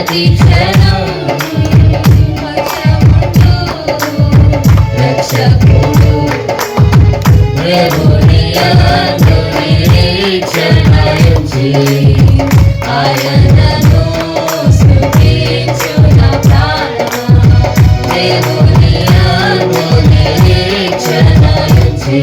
ప్రతి క్షణం పక్షముంటూ రక్షకుడు ప్రభుని యందు నిరీక్షణయుంచి ఆయనను స్తుతించు నా ప్రాణమా ప్రభుని యందు నిరీక్షణయుంచి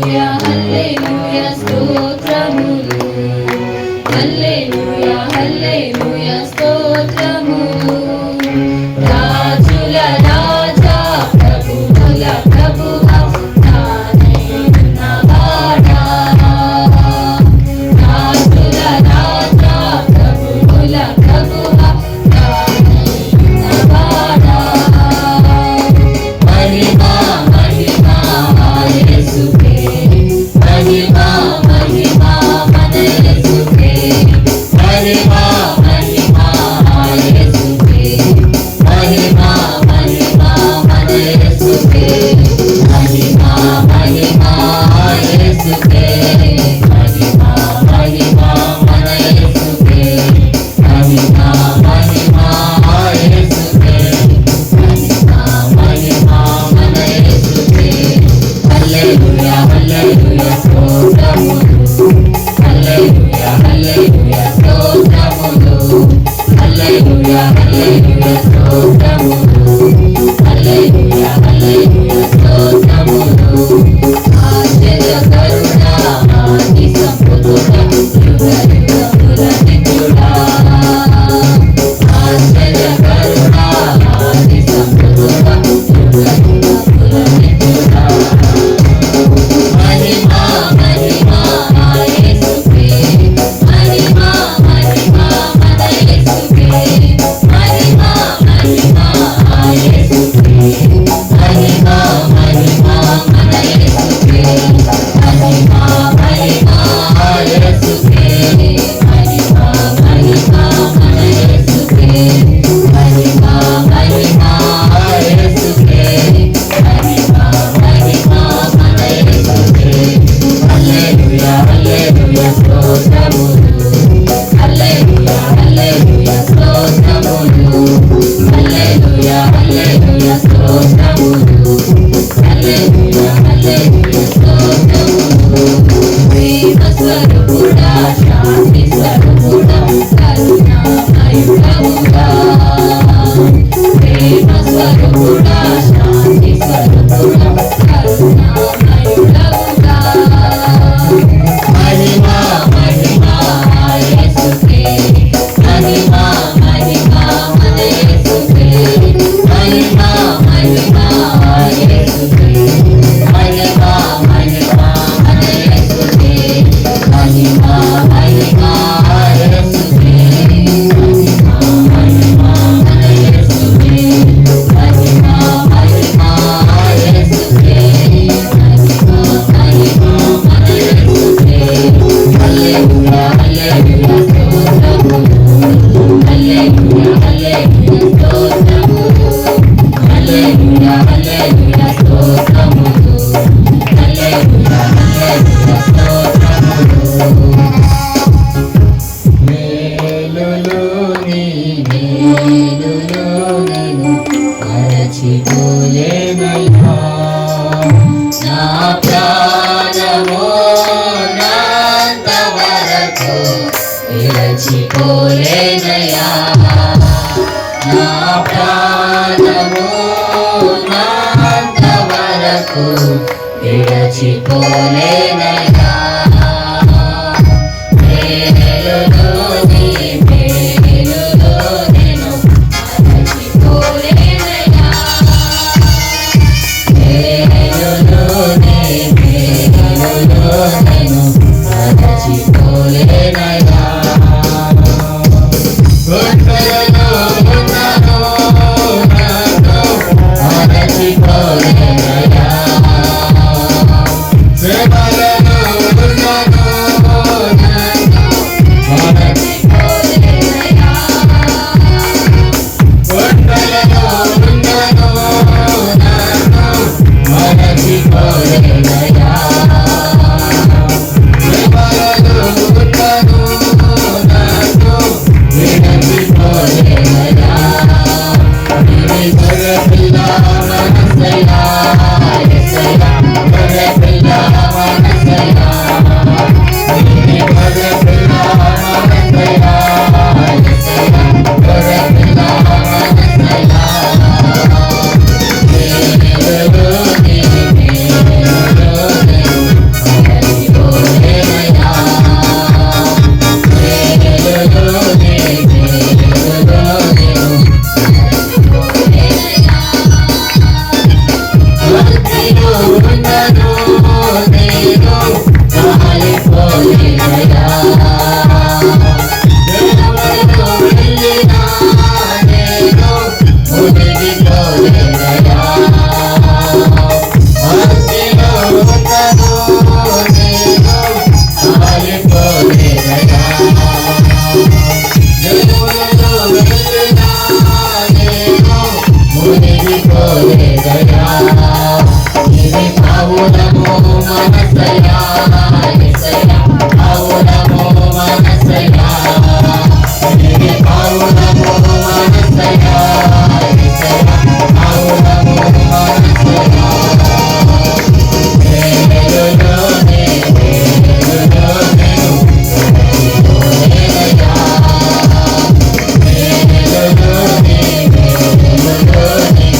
హల్లెలూయా హల్లెలూయా స్తోత్రములు హల్లెలూయా హల్లెలూయా స్తోత్రములు రాజుల రాజా ప్రభువుల ప్రభువా నానైనవాడా రాజుల రాజా ప్రభువుల ప్రభువా నానైనవాడా మహిమా మహిమా యేసుకే మహిమా మహిమా మన యేసుకే మహిమా మహిమా యేసుకే మహిమా మహిమా మన యేసుకే మహిమా మహిమా యేసుకే మహిమా మహిమా మన యేసుకే మహిమా మహిమా యేసుకే మహిమా మహిమా మన యేసుకే హల్లెలూయా హల్లెలూయా స్తోత్రములు హల్లెలూయా హల్లెలూయా స్తోత్రములు హల్లెలూయా హల్లెలూయా స్తోత్రములు హల్లెలూయా హల్లెలూయా స్తోత్రములు ఆశ్చర్యకరుడా ఆది సంపుటుడా యుగ యుగముల నిత్యుడా ఆశ్చర్యకరుడా ఆది సంపుటుడా యుగ యుగముల నిత్యుడా మహిమా మహిమా యేసుకే మహిమా మహిమా మన యేసుకే మహిమా మహిమా యేసుకే మహిమా మహిమా మన యేసుకే మహిమా మహిమా యేసుకే మహిమా మహిమా మన యేసుకే మహిమా మహిమా యేసుకే మహిమా మహిమా మన యేసుకే హల్లెలూయా హల్లెలూయా స్తోత్రములు హల్లెలూయా హల్లెలూయా స్తోత్రములు హల్లెలూయా హల్లెలూయా స్తోత్రములు హల్లెలూయా హల్లెలూయా స్తోత్రములు ప్రేమ స్వరూపుడా శాంతి స్వరూపుడా కరుణామయుడవుగా ప్రేమ స్వరూపుడా శాంతి స్వరూపుడా కరుణామయుడవుగా మహిమా మహిమా యేసుకే మహిమా మహిమా మన యేసుకే మహిమా మహిమా యేసుకే మహిమా మహిమా మన యేసుకే మహిమా మహిమా యేసుకే మహిమా మహిమా మన యేసుకే మహిమా మహిమా యేసుకే మహిమా మహిమా మన యేసుకే హల్లెలూయా హల్లెలూయా స్తోత్రములు హల్లెలూయా హల్లెలూయా స్తోత్రములు హల్లెలూయా హల్లెలూయా స్తోత్రములు హల్లెలూయా హల్లెలూయా స్తోత్రములు మేలులు నీ మేలులు నేను మరచిపోలేనయ్యా నా ప్రాణము నాంతవరకు విరచిపోలేనయ్యా నా ప్రాణము నాంతవరకు విరచిపోలేనయ్యా మేలులు నీ మేలులు నేను మరచిపోలేనయ్యా మేలులు నీ మేలులు నేను మరచిపోలేనయ్యా గుంటలలో ఉన్నను నన్ను మరచిపోలేనయ్యా శ్రమలలో ఉన్నను నన్ను మరచిపోలేనయ్యా గుంటలలో ఉన్నను నన్ను మరచిపోలేనయ్యా శ్రమలలో ఉన్నను నన్ను విడచిపోలేనయ్యా నీ గొర్రెపిల్ల మనసయ్యా యేసయ్యా గొర్రెపిల్ల మనసయ్యా నీ గొర్రెపిల్ల మనసయ్యా యేసయ్యా గొర్రెపిల్ల మనసయ్యా మేలులు నీ మేలులు ఉన్నను నేను కాలిపోలేదయా. జలములలో వెళ్ళినా నేను మునిగిపోలేదయా. అగ్నిలో ఉన్నను నేను కాలిపోలేదయా. జలములలో వెళ్ళినా నేను మునిగిపోలేదయా. ఇది పావులము మనసయా యేసయ్యా, పావులము మనసయా. ఇది పావులము మనసయా యేసయ్యా, పావులము మనసయా. వేలులోనే వేలులోనే వేలులోనేనయ్యా. వేలులోనే వేలులోనే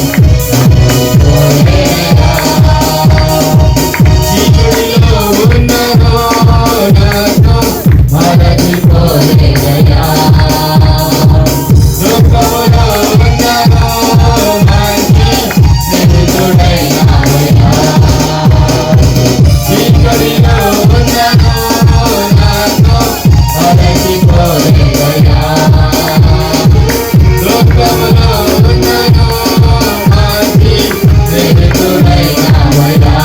చీకటిలో ఉన్నను నన్ను మరచిపోలేదయా. దుఃఖములో ఉన్నను మంచి స్నేహితుడైనావయ్యా. చీకటిలో ఉన్నను నన్ను మరచిపోలేదయా. దుఃఖములో ఉన్నను మంచి స్నేహితుడైనావయ్యా.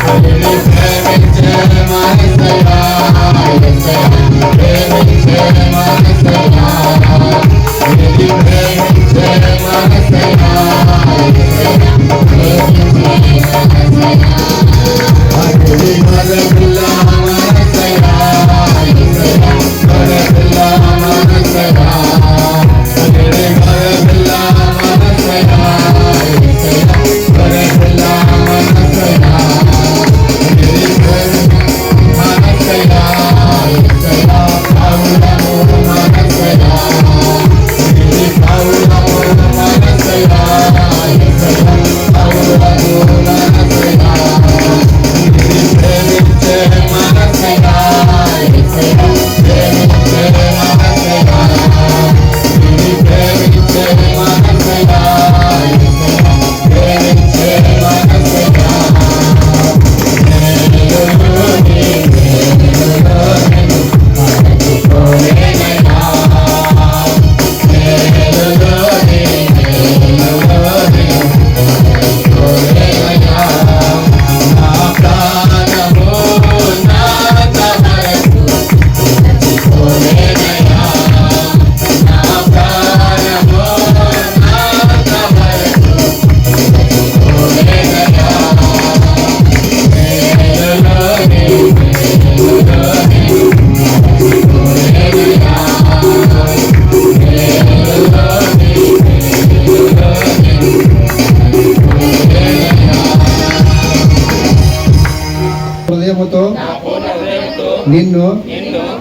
ప్రేమించే మనసయా యేసయ్యా, ప్రేమించే మనసయా. ప్రేమించే మనసయా యేసయ్యా, ప్రేమించే మనసయా. అతడి మరపిల్ల మనసయా యేసయ్యా, మరపిల్ల మనసయా. అతడి మరపిల్ల మనసయా యేసయ్యా, మరపిల్ల మనసయా. మనసయా యేసయ్యా, పావులము మనసయా. ఇది పావులము మనసయా యేసయ్యా, పావులము మనసయా. ఇది ప్రేమించే మనసయా యేసయ్యా, ప్రేమించే మనసయా. ఇది ప్రేమించే మనసయా యేసయ్యా, ప్రేమించే మనసయా. వేలులోనే వేలులోనే మరచిపోలేదయా. వేలులోనే వేలులోనే మరచిపోలేదయా. నా ప్రాణము నాంత వరకు మరచిపోలేదయా. నా ప్రాణము నాంత వరకు మరచిపోలేదయా. వేలులోనే వేలులోనే మరచిపోలేదయా. వేలులోనే వేలులోనే మరచిపోలేదయా. హృదయముతో నిన్ను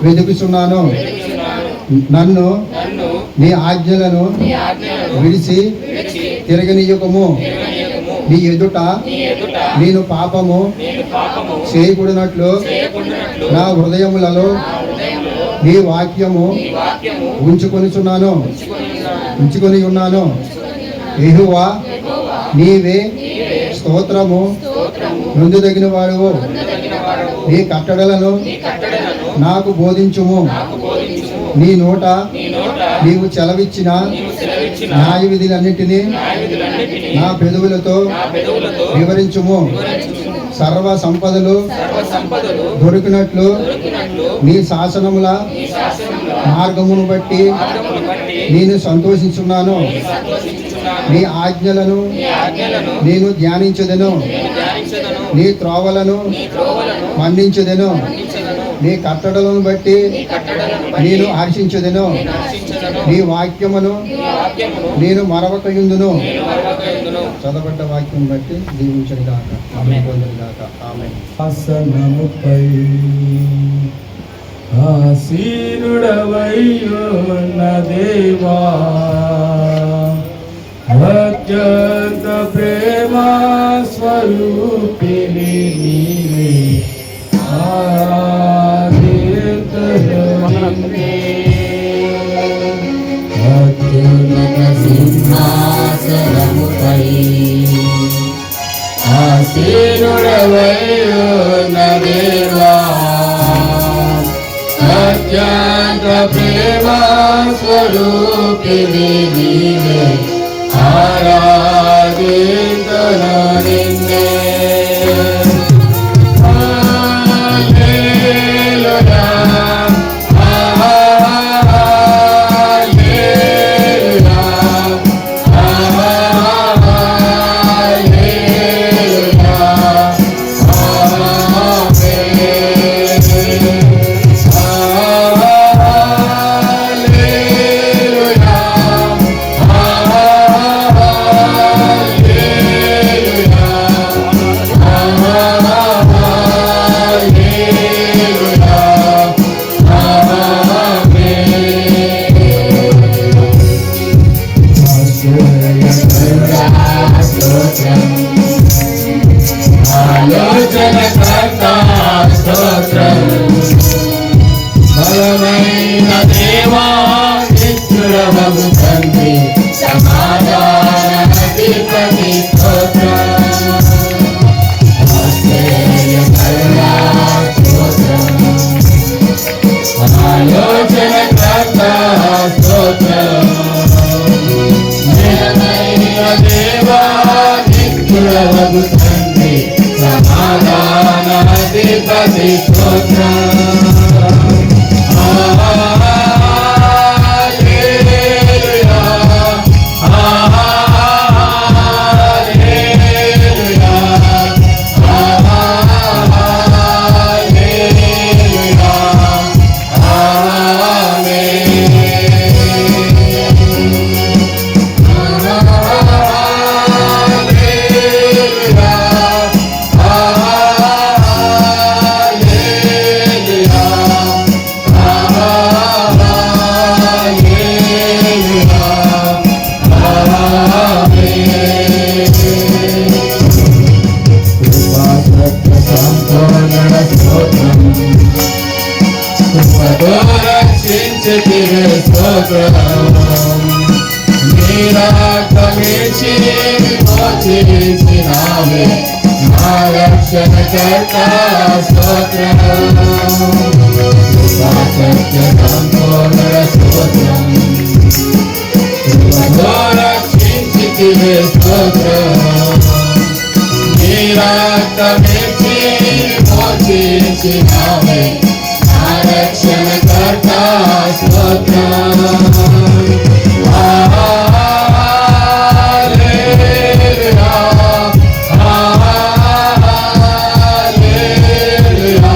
వెతుకుచున్నాను. నన్ను నీ ఆజ్ఞలను విడిచి తిరగనీయకము. నీ ఎదుట నేను పాపము చేయకూడనట్లు నా హృదయములలో నీ వాక్యము ఉంచుకొని ఉన్నాను. యెహోవా, నీవే స్తోత్రము నొందదగిన వాడువు. నీ కట్టడలను నాకు బోధించుము. నీ నోట నీవు చెలవిచ్చిన న్యాయ విధులన్నిటినీ నా పెదవులతో వివరించుము. సర్వ సంపదలు దొరికినట్లు నీ శాసనముల మార్గమును బట్టి నేను సంతోషించున్నాను. నీ ఆజ్ఞలను నేను ధ్యానించదను. నీ త్రోవలను మన్నించదను. నీ కట్టడలను బట్టి నేను హర్షించదను. నీ వాక్యమును నేను మరవకయుందును. చదవబడ్డ వాక్యం బట్టి దీవించడు గాక. ఆమేన్. పొందును గాక. ఆమేన్. ఆసనముపై ఆసీనుడవైయున్న దేవా, అత్యంత ప్రేమా స్వరూపిణి నీవే, ఆరాధింతును నిన్నే. అత్యున్నత సింహాసనముపై ఆసీనుడవైయున్న శక్తివి నీవే ఆరాధింతును నిన్నే హల్లెలూయా హల్లెలూయా హల్లెలూయా ఆలోచనకర్త స్తోత్రం బలమైన దేవా నిత్యుడవగు తండ్రి సమాధానాధిపతి స్తోత్రం ఆశ్చర్యకరుడా స్తోత్రం ఆలోచనకర్త స్తోత్రం బలమైన దేవా నిత్యుడవగు తండ్రి సమాధానాధిపతి స్తోత్రం హల్లెలూయా హల్లెలూయా హల్లెలూయా రక్షించితివే స్తోత్రం నీరాకమిచ్చి విమోచించినావే నా రక్షణకర్త స్తోత్రం సత్య సంపూర్ణ స్తోత్రం రక్షించితివే స్తోత్రం నీరాకమిచ్చి విమోచించినావే రక్షణకర్త స్తోత్రం హల్లెలూయా హల్లెలూయా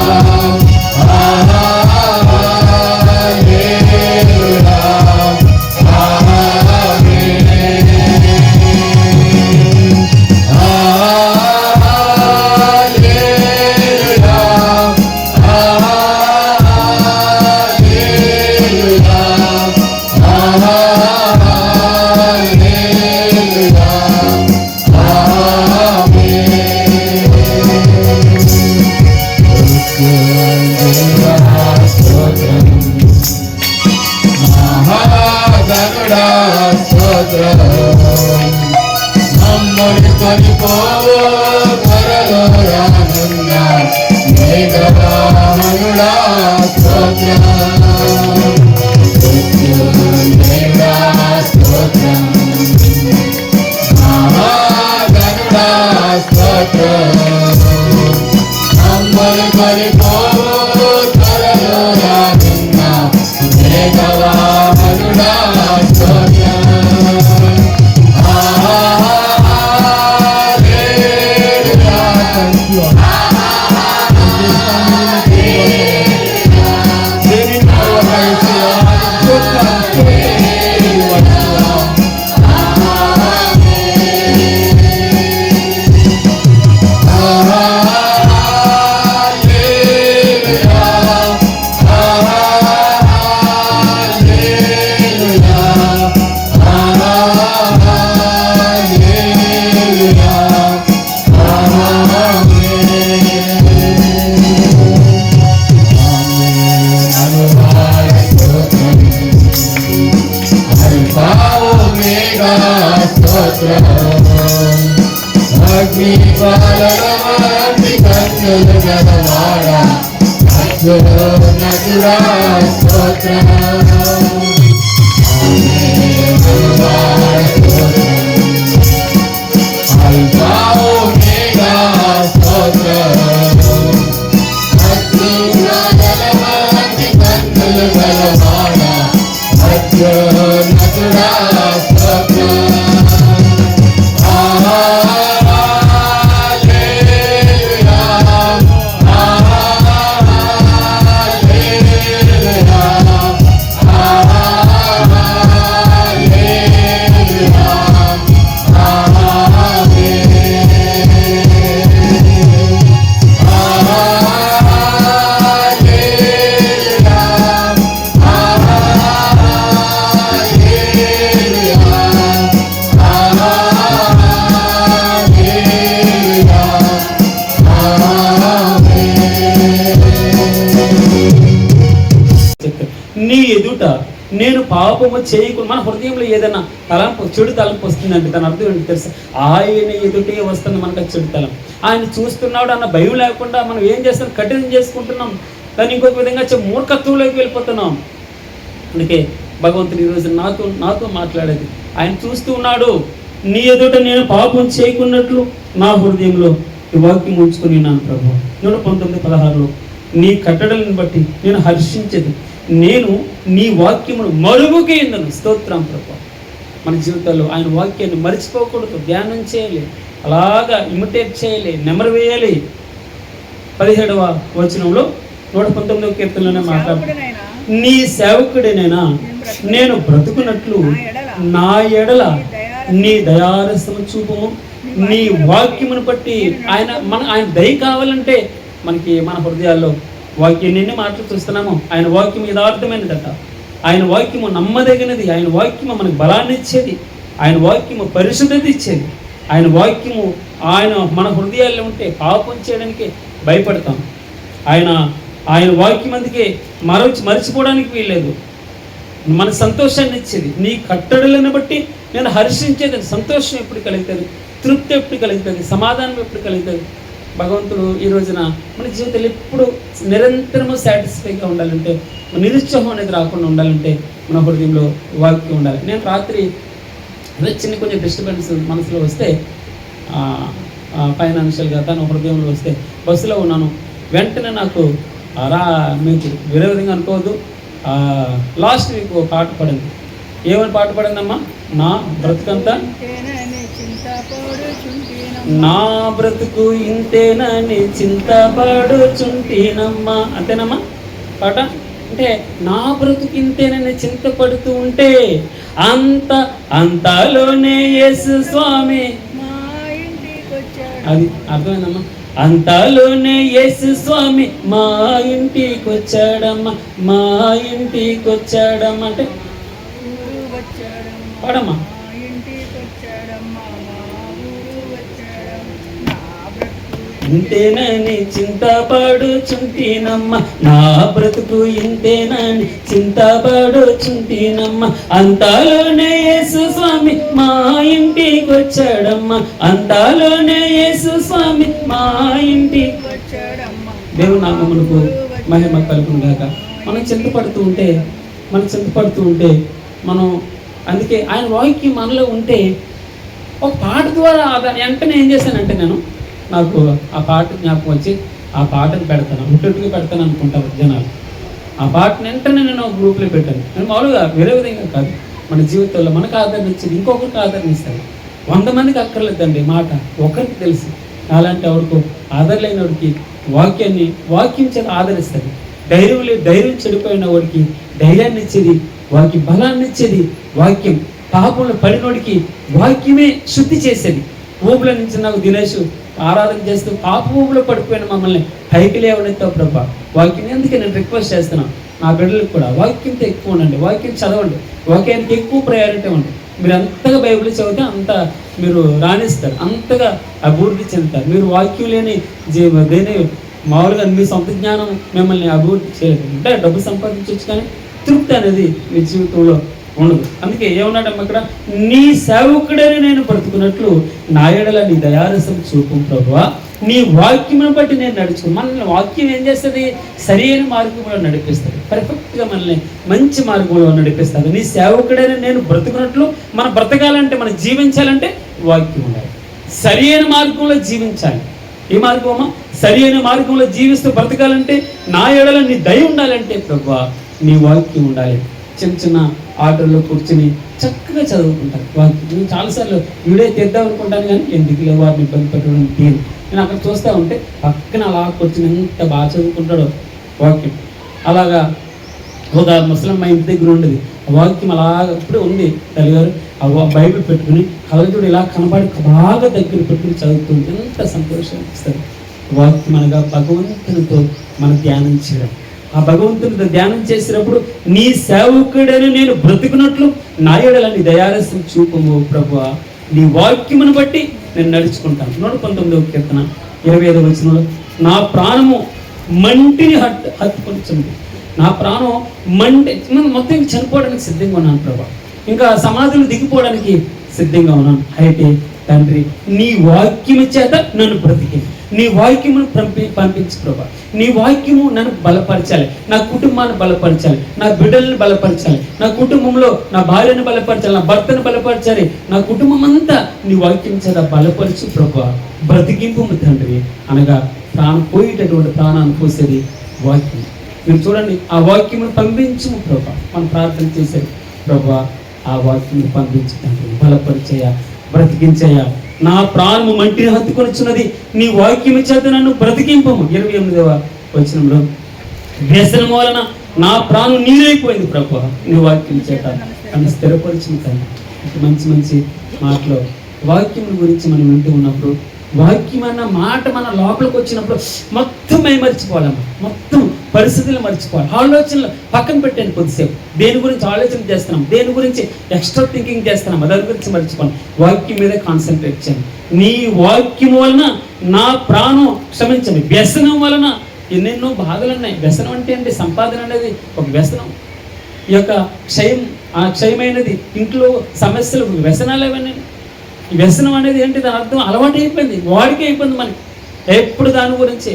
నమ్ముని కొనిపోవు త్వరలో రానున్న మేఘవాహనుడా స్తోత్రం మృత్యుంజయుడా స్తోత్రం మహాగణుడా స్తోత్రం నమ్ముని కొనిపోవు త్వరలో రానున్న మేఘవాహనుడా స్తోత్రం అగ్ని పాలనవాటి కన్నులు గలవాడా అర్జునుడా స్తోత్రం అల్ఫా ఒమేగా స్తోత్రము అత్యున్నతమైనటువంటి కన్నులు గలవాడా అత్యున్నతుడా స్తోత్రం నీ ఎదుట నేను పాపము చేయకుండా మన హృదయంలో ఏదైనా తలంపు చెడు తలంపు వస్తుందంటే దాని అర్థం ఏంటి తెలుసా? ఆయన ఎదుటే వస్తుంది మనకు చెడు తలం. ఆయన చూస్తున్నాడు అన్న భయం లేకుండా మనం ఏం చేస్తాం? కఠినం చేసుకుంటున్నాం. కానీ ఇంకొక విధంగా మూర్ఖత్వంలోకి వెళ్ళిపోతున్నాం. అందుకే భగవంతుడు ఈరోజు నాతో మాట్లాడేది, ఆయన చూస్తూ ఉన్నాడు. నీ ఎదుట నేను పాపం చేయకున్నట్లు నా హృదయంలో ఈ వాక్యం ఉంచుకుని ఉన్నాను ప్రభు. 119:16 నీ కట్టడలను బట్టి నేను హర్షించదు, నేను నీ వాక్యమును మరుగుకేందను. స్తోత్రం ప్రభు. మన జీవితాల్లో ఆయన వాక్యాన్ని మర్చిపోకూడదు, ధ్యానం చేయాలి, అలాగా ఇమిటేట్ చేయాలి, నెమరు వేయాలి. 17వ వచనంలో 119వ కీర్తనలోనే మాట్లాడు, నీ సేవకుడినైనా నేను బ్రతుకున్నట్లు నా ఎడల నీ దయారసము చూపము. నీ వాక్యమును బట్టి ఆయన దయ కావాలంటే మనకి మన హృదయాల్లో వాక్యం ఎన్ని మాటలు చూస్తున్నామో ఆయన వాక్యం యథార్థమైనదట, ఆయన వాక్యము నమ్మదగినది, ఆయన వాక్యము మనకు బలాన్ని ఇచ్చేది, ఆయన వాక్యము పరిశుద్ధత ఇచ్చేది, ఆయన వాక్యము మన హృదయాల్లో ఉంటే పాపం చేయడానికి భయపడతాం. ఆయన వాక్యం అందుకే మరచిపోవడానికి వీల్లేదు. మన సంతోషాన్ని ఇచ్చేది, నీ కట్టడలను బట్టి నేను హర్షించేది. సంతోషం ఎప్పుడు కలుగుతుంది, తృప్తి ఎప్పుడు కలుగుతుంది, సమాధానం ఎప్పుడు కలుగుతుంది. భగవంతుడు ఈ రోజున మన జీవితంలో ఎప్పుడు నిరంతరము సాటిస్ఫైగా ఉండాలంటే, నిరుత్సాహం అనేది రాకుండా ఉండాలంటే మన హృదయంలో వాక్యం ఉండాలి. నేను రాత్రి కొంచెం డిస్టర్బెన్స్ మనసులో వస్తే, ఫైనాన్షియల్గా తన హృదయంలో వస్తే బస్సులో ఉన్నాను. వెంటనే నాకు మీకు వేరే విధంగా అనుకోవద్దు, లాస్ట్ వీక్ ఒక పాట పడింది. ఏమని పాట పడిందమ్మా? నా బ్రతుకంతా నా బ్రతుకు ఇంతేనని చింతపడుచుంటేనమ్మా. అంతేనమ్మా పాట? అంటే నా బ్రతుకు ఇంతేనని చింతపడుతూ ఉంటే అంతలోనే యేసు స్వామి, అది అర్థమైందమ్మా? అంతలోనే యేసు స్వామి మా ఇంటికి వచ్చాడమ్మా, మా ఇంటికి వచ్చాడమ్మా. అంటే పాడమ్మా. ఇంతేనని చింతపడుచుంటేనమ్మ, నా బ్రతుకు ఇంతేనని చింతపడుచుంటేనమ్మ. అంతలోనే యేసు స్వామి మా ఇంటికి వచ్చాడమ్మ, అంతలోనే యేసు స్వామి మా ఇంటికి వచ్చాడమ్మ. దేవుని నామమునకు మహిమ కలుగును గాక. మనం చింతపడుతూ ఉంటే మనం అందుకే ఆయన వాక్యం మనలో ఉంటే ఒక పాట ద్వారా దాన్ని వెంటనే ఏం చేశానంటే నాకు ఆ పాట జ్ఞాపకం వచ్చి ఆ పాటను పెడతాను, ముట్టుగా పెడతాను అనుకుంటారు జనాలు. ఆ పాటను వెంటనే నేను ఒక గ్రూప్లో పెట్టాను. నేను మామూలుగా వేరే విధంగా కాదు, మన జీవితంలో మనకు ఆదరణ ఇచ్చేది ఇంకొకరికి ఆదరణ ఇస్తారు. 100 మందికి అక్కర్లేదండి మాట, ఒకరికి తెలుసు. అలాంటి ఎవరికో ఆదరలేనివాడికి వాక్యం చేత ఆదరిస్తుంది. ధైర్యం చెడిపోయిన వాడికి ధైర్యాన్ని ఇచ్చేది, వారికి బలాన్ని ఇచ్చేది వాక్యం. పాపంలో పడినోడికి వాక్యమే శుద్ధి చేసేది. ఊపుల నుంచి నాకు దినేష్ ఆరాధన చేస్తూ పాప ఊపులో పడిపోయిన మమ్మల్ని పైకి లేవనెత్తావు ప్రభా. వాక్యం ఎందుకే నేను రిక్వెస్ట్ చేస్తున్నాను, నా బిడ్డలకు కూడా వాక్యంతో ఎక్కువ ఉండండి, వాక్యం చదవండి, వాక్యానికి ఎక్కువ ప్రయారిటీ ఇవ్వండి. మీరు అంతగా బైబిల్ చదివితే అంత మీరు రాణిస్తారు, అంతగా అభివృద్ధి చెందుతారు. మీరు వాక్యం లేని దేని మామూలుగా మీ సొంత జ్ఞానం మిమ్మల్ని అభివృద్ధి చేయలేదు. అంటే డబ్బు సంపాదించవచ్చు కానీ తృప్తి అనేది మీ జీవితంలో ఉండదు. అందుకే ఏమన్నాడమ్మ ఇక్కడ, నీ సేవకుడని నేను బ్రతుకున్నట్లు నా ఎడల నీ దయారసం చూపు ప్రభువా. నీ వాక్యమును బట్టి నేను నడుచుకుని మనల్ని వాక్యం ఏం చేస్తుంది? సరి అయిన మార్గంలో నడిపిస్తుంది, పర్ఫెక్ట్గా మనల్ని మంచి మార్గంలో నడిపిస్తుంది. నీ సేవకుడైన నేను బ్రతుకున్నట్లు మనం బ్రతకాలంటే, మనం జీవించాలంటే వాక్యం ఉండాలి. సరి అయిన మార్గంలో జీవించాలి. ఏ మార్గమా? సరి అయిన మార్గంలో జీవిస్తూ బ్రతకాలంటే, నా ఎడల నీ దయ ఉండాలంటే ప్రభువా నీ వాక్యం ఉండాలి. చిన్న చిన్న ఆటోల్లో కూర్చుని చక్కగా చదువుకుంటాను వాక్యం. నేను చాలాసార్లు వీడియో తీద్దాం అనుకుంటాను, కానీ ఎందుకు లేవు వారిని ఇబ్బంది పెట్టడం తీరు. నేను అక్కడ చూస్తూ ఉంటే పక్కన అలా కూర్చుని ఎంత బాగా చదువుకుంటాడో వాక్యం. అలాగా ఒక ముస్లిం మా ఇంటి దగ్గర ఉండేది, ఆ వాక్యం అలాగ ఇప్పుడు ఉంది తల్లిగారు. ఆ బైబిల్ పెట్టుకుని కలజోడు ఇలా కనబడి బాగా దగ్గర పెట్టుకుని చదువుతుంది. ఎంత సంతోషం ఇస్తుంది. వాక్యం అనగా భగవంతునితో మనం ధ్యానం చేయడం. ఆ భగవంతునితో ధ్యానం చేసినప్పుడు నీ సేవకుడని నేను బ్రతుకున్నట్లు నా ఎడల నీ దయారసం చూపము ప్రభువా, నీ వాక్యమును బట్టి నేను నడుచుకుంటాను. 119వ కీర్తన 25వ వచనంలో, నా ప్రాణము మంటిని హత్తుకొనిచుంది. నా ప్రాణం మొత్తం చనిపోవడానికి సిద్ధంగా ఉన్నాను ప్రభా, ఇంకా సమాధులు దిగిపోవడానికి సిద్ధంగా ఉన్నాను. అయితే తండ్రి నీ వాక్యము చేత నన్ను బ్రతికి, నీ వాక్యమును పంపించు ప్రభా. నీ వాక్యము నన్ను బలపరచాలి, నా కుటుంబాన్ని బలపరచాలి, నా బిడ్డలను బలపరచాలి, నా కుటుంబంలో నా భార్యను బలపరచాలి, నా భర్తను బలపరచాలి, నా కుటుంబం అంతా నీ వాక్యం చేత బలపరచు ప్రభా. బ్రతికింపు తండ్రి అనగా ప్రాణం పోయేటటువంటి ప్రాణాన్ని పోసేది వాక్యం. మీరు చూడండి, ఆ వాక్యమును పంపించు ప్రభా. మనం ప్రార్థన చేసేది ప్రభా, ఆ వాక్యమును పంపించు తండ్రి, బలపరిచేయ, బ్రతికించేయ. నా ప్రాణము మంటిని హత్తుకొనిచున్నది, నీ వాక్యము చేత నన్ను బ్రతికింపము. 28వ వచనంలో, వ్యసనం వలన నా ప్రాణం నీరైపోయింది ప్రభా, నీ వాక్యం చేత నన్ను స్థిరపరిచిన తండ్రి. మంచి మంచి మాటలు వాక్యం గురించి మనం వింటూ ఉన్నప్పుడు, వాక్యం అన్న మాట మన లోపలికి వచ్చినప్పుడు మొత్తం మర్చిపోవాలమ్మా, మొత్తం పరిస్థితులు మర్చిపోవాలి. ఆలోచనలు పక్కన పెట్టండి కొద్దిసేపు. దేని గురించి ఆలోచన చేస్తున్నాం, దేని గురించి ఎక్స్ట్రా థింకింగ్ చేస్తున్నాం, దాని గురించి మర్చిపోవాలి. వాక్యం మీద కాన్సన్ట్రేట్ చేయండి. నీ వాక్యం వలన నా ప్రాణం క్షమించండి. వ్యసనం వలన ఎన్నెన్నో బాధలు ఉన్నాయి. వ్యసనం అంటే ఏంటి? సంపాదన అనేది ఒక వ్యసనం. ఈ యొక్క క్షయం, ఆ క్షయమైనది, ఇంట్లో సమస్యలు, వ్యసనాలు ఏమైనా. ఈ వ్యసనం అనేది ఏంటి? దాని అర్థం అలవాటు అయిపోయింది, వాడికి అయిపోయింది మనకి. ఎప్పుడు దాని గురించి,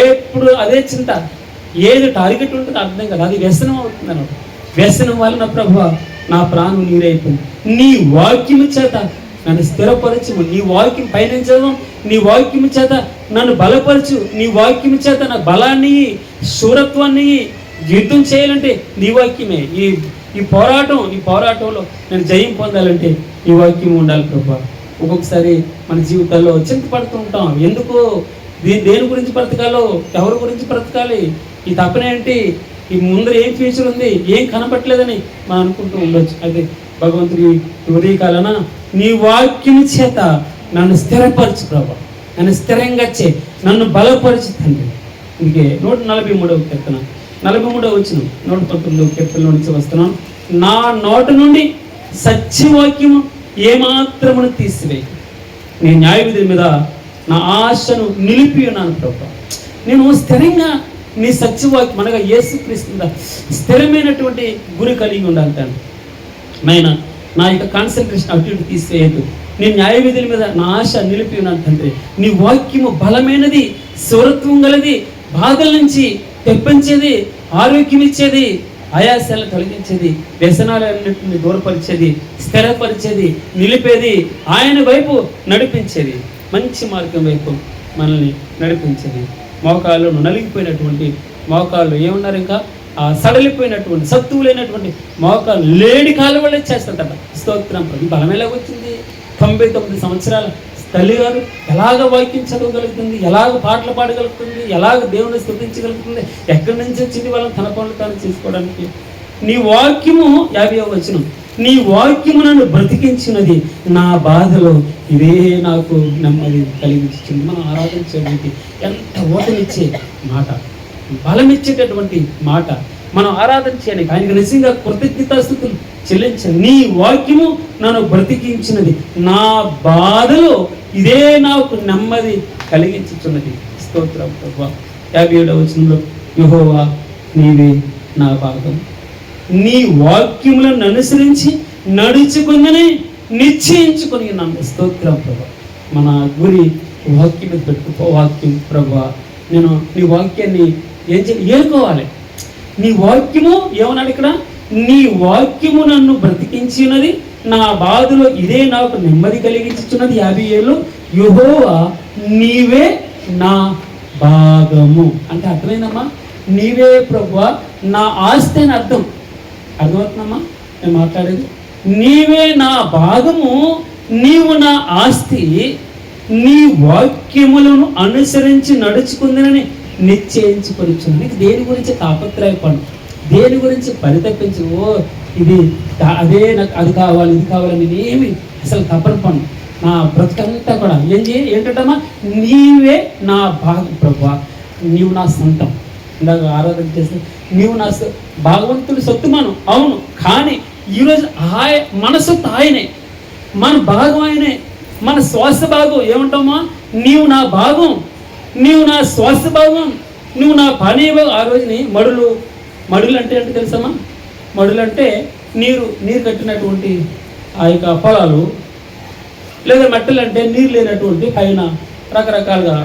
ఎప్పుడు అదే చింత, ఏది టార్గెట్ ఉంటుందో అర్థం కదా, అది వ్యసనం అవుతుంది అన్నమాట. వ్యసనం వలన ప్రభువా నా ప్రాణం నీరైపోయింది. నీ వాక్యము చేత నన్ను స్థిరపరచు. నీ వాక్యం పైన చదవం, నీ వాక్యము చేత నన్ను బలపరచు. నీ వాక్యము చేత నా బలాన్ని, శూరత్వాన్ని, యుద్ధం చేయాలంటే నీ వాక్యమే. ఈ పోరాటంలో నేను జయం పొందాలంటే ఈ వాక్యం ఉండాలి ప్రభా. ఒక్కొక్కసారి మన జీవితాల్లో చింతపడుతూ ఉంటాం. ఎందుకు, దేని గురించి బ్రతకాలో, ఎవరి గురించి బ్రతకాలి, ఈ తప్పన ఏంటి, ఈ ముందర ఏం ఫ్యూచర్ ఉంది, ఏం కనపట్లేదని మనం అనుకుంటూ ఉండొచ్చు. అయితే భగవంతుడి ఉదయకాలన నీ వాక్యం చేత నన్ను స్థిరపరచు ప్రభా, నన్ను స్థిరంగా చే, నన్ను బలపరచు తండ్రి. ఇందుకే 143వ కీర్తన 43వ వచనం 119వ కీర్తనలో నుంచి వస్తున్నాను. నా నోట నుండి సత్యవాక్యము ఏమాత్రమును తీసివేయి. నీ న్యాయ విధుల మీద నా ఆశను నిలిపి ఉన్నాను ప్రభా. నేను స్థిరంగా నీ సత్యవాక్యం అనగా యేసుక్రీస్తు మీద స్థిరమైనటువంటి గురి కలిగి ఉండాలి తండ్రి. నా యొక్క కాన్సన్ట్రేషన్ అటు ఇటు తీసివేయద్దు. నీ న్యాయ విధుల మీద నా ఆశ నిలిపి ఉన్నాను తండ్రి. నీ వాక్యము బలమైనది, శూరత్వం గలది, బాధల నుంచి తెప్పించేది, ఆరోగ్యం ఇచ్చేది, ఆయాసాలను తొలగించేది, వ్యసనాలన్నింటిని దూరపరిచేది, స్థిరపరిచేది, నిలిపేది, ఆయన వైపు నడిపించేది, మంచి మార్గం వైపు మనల్ని నడిపించేది. మోకాళ్ళు నలిగిపోయినటువంటి మోకాళ్ళు ఏమన్నారు, ఇంకా సడలిపోయినటువంటి సత్తువులైనటువంటి మోకాళ్ళు లేడి కాళ్ళ వల్లే చేస్తుందట. స్తోత్రం. ఈ బలం ఎలాగొచ్చింది? 99 సంవత్సరాల తల్లిగారు ఎలాగ వాక్యం చదవగలుగుతుంది, ఎలాగ పాటలు పాడగలుగుతుంది, ఎలాగ దేవుని స్తుతించగలుగుతుంది, ఎక్కడి నుంచి వచ్చింది వాళ్ళని తన పనులు తాను చేసుకోవడానికి? నీ వాక్యము 50వ వచనం, నీ వాక్యము నన్ను బ్రతికించినది, నా బాధలో ఇదే నాకు నెమ్మది కలిగించింది. మనం ఆరాధించడానికి ఎంత ఓటనిచ్చే మాట, బలమిచ్చేటటువంటి మాట. మనం ఆరాధన చేయడానికి ఆయనకు నిజంగా కృతజ్ఞతాస్తుతులు చెల్లించాలి. నీ వాక్యము నన్ను బ్రతికించినది, నా బాధలో ఇదే నాకు నెమ్మది కలిగించుచున్నది. స్తోత్రం ప్రభువా. 57వ వచనంలో, యెహోవా నీవే నా భాగం, నీ వాక్యములను అనుసరించి నడుచుకుందని నిశ్చయించుకొని ఉన్నాను. స్తోత్రం ప్రభువా. మన గురి వాక్యం మీద పెట్టుకో. వాక్యం ప్రభువా, నేను నీ వాక్యాన్ని ఏం చేయాలి? ఏలుకోవాలి. నీ వాక్యము ఏమన్నాడు ఇక్కడ? నీ వాక్యము నన్ను బ్రతికించినది, నా బాధలో ఇదే నాకు నెమ్మది కలిగించుచున్నది. 57 యెహోవా నీవే నా భాగము అంటే అర్థమైందమ్మా. నీవే ప్రభువా నా ఆస్తి అని అర్థం. అర్థమవుతుందమ్మా నేను మాట్లాడేది? నీవే నా భాగము, నీవు నా ఆస్తి, నీ వాక్యములను అనుసరించి నడుచుకుందని నిశ్చయించుకొనిచున్నాను. నీకు దేని గురించి తాపత్రయపడు, దేని గురించి పరితపించు. ఓ ఇది అదే, నాకు అది కావాలి ఇది కావాలని నేనేమి అసలు తపన పను. నా బ్రతుకంతా కూడా ఏంటమ్మా, నీవే నా భాగం ప్రభువా, నీవు నా సొంతం. ఇందాక ఆరాధన చేస్తే నీవు నా భగవంతుడి సొత్తుమాను. అవును, కానీ ఈరోజు మన సొత్తు ఆయనే, మన భాగం ఆయనే, మన శ్వాస భాగం. ఏమంటామా? నీవు నా భాగం, నీవు నా శ్వాస భాగం, నువ్వు నా పానీయ భాగం. ఆ రోజుని మడులు అంటే తెలుసమ్మా? మడులు అంటే నీరు కట్టినటువంటి ఆ యొక్క పొలాలు, లేదా మెట్టలు అంటే నీరు లేనటువంటి పైన రకరకాలుగా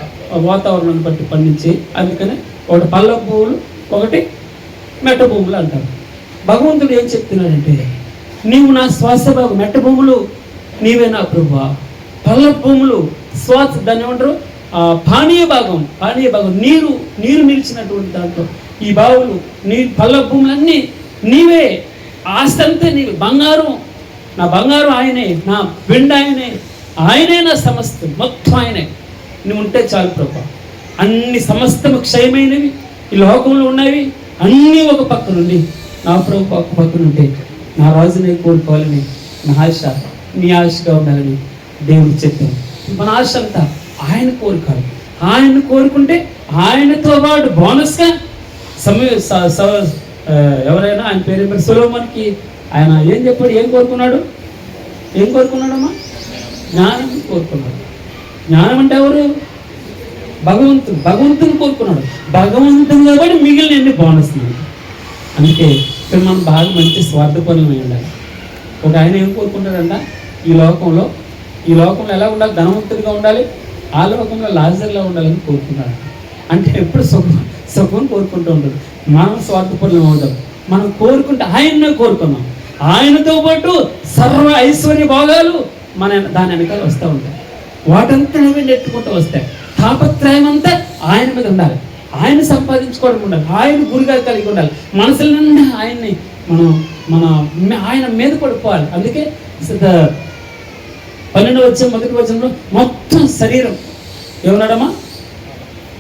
వాతావరణాన్ని బట్టి పండించి, అందుకని ఒకటి పళ్ళ భూములు, ఒకటి మెట్ట భూములు అంటారు. భగవంతుడు ఏం చెప్తున్నాడంటే, నీవు నా శ్వాస భాగం, మెట్ట భూములు నీవే నా ప్రభువా, పళ్ళ భూములు శ్వాస, దాన్ని ఏమంటారు పానీయ భాగం నీరు నిలిచినటువంటి దాంట్లో ఈ బావులు, నీ పళ్ళ భూములన్నీ నీవే, ఆస్తి అంతా నీవే. బంగారం, నా బంగారం ఆయనే, నా వెండి ఆయనే నా సమస్తం, మొత్తం ఆయనే. నువ్వు ఉంటే చాలు ప్రభా. అన్ని సమస్తము క్షయమైనవి ఈ లోకంలో ఉన్నవి అన్నీ ఒక పక్క నుండి, నా ప్రభు ఒక పక్క నుండి నా రాజుని కోరుకోవాలని నా ఆశ, నీ ఆశగా ఉండాలని దేవుడు చెప్పాను. మన ఆశ అంతా ఆయన కోరుకోవాలి. ఆయన్ని కోరుకుంటే ఆయనతో పాటు బోనస్గా ఎవరైనా ఆయన పేరు సొలొమోనుకి ఆయన ఏం చెప్పాడు? ఏం కోరుకున్నాడమ్మా? జ్ఞానం కోరుకున్నాడు. జ్ఞానం అంటే ఎవరు? భగవంతుని కోరుకున్నాడు. భగవంతుని కాబట్టి మిగిలిన ఎన్ని బోనస్. అందుకే ఇక్కడ మనం బాగా మంచి స్వార్థపరమై ఉండాలి. ఒక ఆయన ఏం కోరుకుంటాడంట? ఈ లోకంలో ఎలా ఉండాలి? ధనవంతుడిగా ఉండాలి, ఆ లోకంలో లాజర్లా ఉండాలని కోరుకున్నాడు. అంటే ఎప్పుడు సుఖం కోరుకుంటూ ఉంటాడు. మనం స్వార్థపరులం అవుతాం. మనం కోరుకుంటే ఆయన్నే కోరుకున్నాం. ఆయనతో పాటు సర్వ ఐశ్వర్య భోగాలు దాని వెనకాల వస్తూ ఉంటాయి. వాటంతా నెట్టుకుంటూ వస్తాయి. తాపత్రయం అంతా ఆయన మీద ఉండాలి, ఆయన సంపాదించుకోవడం ఉండాలి, ఆయన గురిగా కలిగి ఉండాలి. మనసుల నుండి ఆయన్ని ఆయన మీద పడిపోవాలి. అందుకే 12వ వచనం మొదటి వచనంలో మొత్తం శరీరం ఏమన్నాడమ్మా?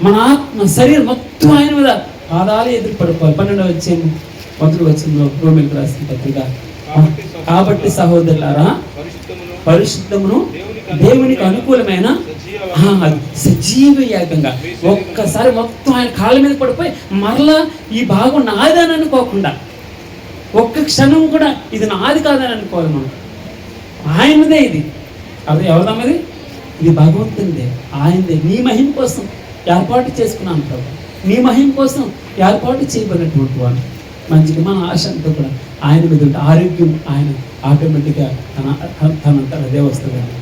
మన ఆత్మ శరీరం మొత్తం ఆయన మీద పాదాలు ఎదురు పడిపోవాలి. 12వ వచనం మొదటి వచనంలో రోమీయులకు రాసిన పత్రిక, కాబట్టి సహోదరులారా పరిశుద్ధమును దేవునికి అనుకూలమైన సజీవ యాగంగా, ఒక్కసారి మొత్తం ఆయన కాళ్ళ మీద పడిపోయి మరలా ఈ భాగం నాదని అనుకోకుండా, ఒక్క క్షణం కూడా ఇది నాది కాదని అనుకోవాలి. మనం ఆయనదే, ఇది అది ఎవరిదమ్మది? ఇది భగవంతునిదే, ఆయనదే. నీ మహిమ కోసం ఏర్పాటు చేసుకున్నాను ప్రభు, నీ మహిమ కోసం ఏర్పాటు చేయబడినటువంటి వాడు. మంచిగా మన ఆశ అంతా కూడా ఆయన మీద ఉంటే ఆరోగ్యం ఆయన ఆటోమేటిక్గా తనంతా అదే వస్తుందండి.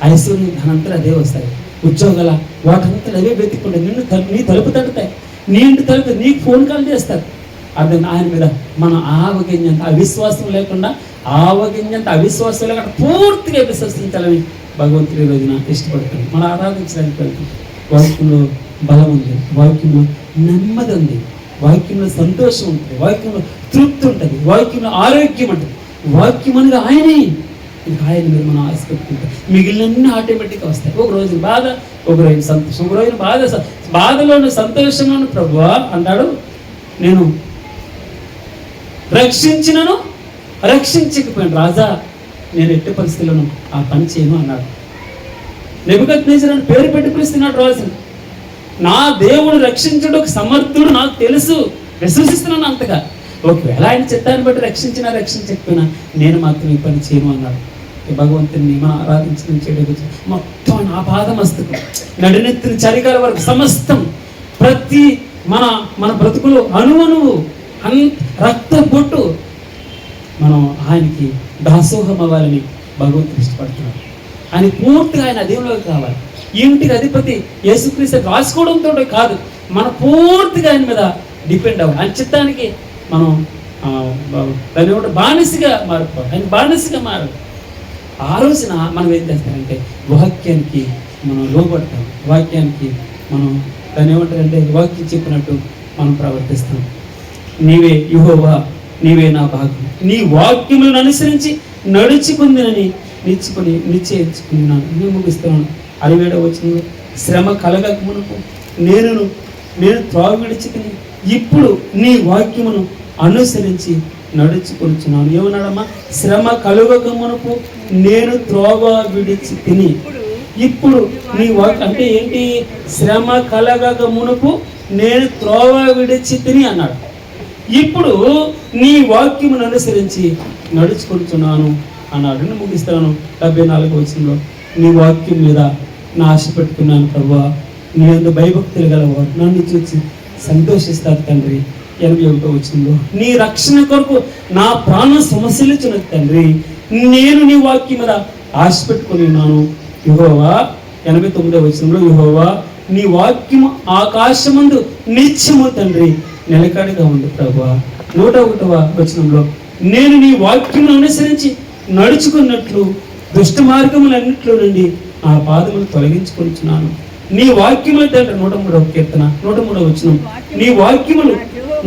ఐశ్వర్యం ధనంతా అదే వస్తాయి. ఉద్యోగాల వాటంతా అవే వెతుక్కుంటాయి. నీ తలుపు తడుతాయి, నీ ఇంటి తలుపు, నీకు ఫోన్ కాల్ చేస్తారు. అర్థం ఆయన మీద మనం ఆవగింజంత అవిశ్వాసం లేకుండా పూర్తిగా విశ్వసించాలని భగవంతుడి రోజున ఇష్టపడుతుంది. మనం ఆరాధించడానికి వెళ్తుంది. వాక్యంలో బలం ఉంది, వాక్యంలో నెమ్మది ఉంది, వాక్యంలో సంతోషం ఉంటుంది, వాక్యంలో తృప్తి ఉంటుంది, వాక్యంలో ఆరోగ్యం ఉంటుంది. వాక్యం అనేది ఆయనే. ఇంకా ఆయన మీద మనం ఆశ పెట్టుకుంటాం. మిగిలినన్నీ ఆటోమేటిక్గా వస్తాయి. ఒక రోజు బాధ, ఒక రోజు సంతోషం, ఒక రోజు బాధలోని సంతోషంలోను ప్రభువా అంటాడు, నేను రక్షించినను రక్షించకపోయాను రాజా, నేను ఎట్టి పరిస్థితులను ఆ పని చేయను అన్నాడు. నెబుకద్నెజరు అని పేరు పెట్టి పిలుస్తున్నాడు రాజుని. నా దేవుడు రక్షించడానికి సమర్థుడు నాకు తెలుసు, విశ్వసిస్తున్నాను అంతగా. ఒకవేళ ఆయన చిత్తాన్ని బట్టి రక్షించకపోయినా నేను మాత్రం ఈ పని చేయను అన్నాడు. భగవంతుని మనం ఆరాధించడం చేయడం మొత్తం నా పాదమస్తకం నడినెత్తిన చరికాల వరకు సమస్తం ప్రతి మన బ్రతుకులో అణువణువు రక్త బొట్టు మనం ఆయనకి దాసోహం అవ్వాలని భగవంతుడు ఇష్టపడుతున్నాడు. ఆయన పూర్తిగా ఆయన దేవులోకి కావాలి. ఇంటికి అధిపతి యేసుక్రీస్తు రాసుకోవడంతో కాదు, మన పూర్తిగా ఆయన మీద డిపెండ్ అవ్వాలి. ఆయన చిత్తానికి మనం దాని ఒకటి బానిసగా మారిపోవాలి, ఆయన బానిసగా మారాలి. ఆ రోజున మనం ఏం చేస్తామంటే వాక్యానికి మనం లోబడతాం, వాక్యానికి మనం దాన్ని ఏమంటారంటే వాక్యం చెప్పినట్టు మనం ప్రవర్తిస్తాం. నీవే యెహోవా, నీవే నా భాగం, నీ వాక్యములను అనుసరించి నడుచుకుందినని నిశ్చయించుకున్నాను. నేను ముగిస్తున్నాను. 67వ వచనంలో శ్రమ కలగక మునుపు నేను త్రోవ విడిచితిని, ఇప్పుడు నీ వాక్యమును అనుసరించి నడుచుకొనుచున్నాను. ఏమన్నాడమ్మా? శ్రమ కలుగక మునుపు నేను త్రోవ విడిచి తిని, ఇప్పుడు నీ వాక్యం అంటే ఏంటి? శ్రమ కలగక మునుపు నేను త్రోవ విడిచి తిని అన్నాడు. ఇప్పుడు నీ వాక్యమును అనుసరించి నడుచుకుంటున్నాను అన్నాడు. నేను ముగిస్తాను. 74వ వచనంలో నీ వాక్యం మీద నా ఆశ పెట్టుకున్నాను ప్రభువా, నీ యందు భయభక్తులు గలవారు నన్ను చూసి సంతోషిస్తారు తండ్రి. 81వ వచనంలో నీ రక్షణ కొరకు నా ప్రాణం సమస్యలుచున్నది తండ్రి, నేను నీ వాక్యం మీద ఆశ పెట్టుకుని ఉన్నాను. యెహోవా 89వ వచనంలో యెహోవా నీ వాక్యము ఆకాశమందు నిత్యము తండ్రి నిలకడగా ఉంది ప్రభువా. 101వ వచనంలో నేను నీ వాక్యమును అనుసరించి నడుచుకున్నట్లు దుష్ట మార్గములన్నిట్లో నుండి ఆ పాదములు తొలగించుకొనిచున్నాను. నీ వాక్యములు తండ్రి 103వ కీర్తన 103వ వచనం నీ వాక్యములు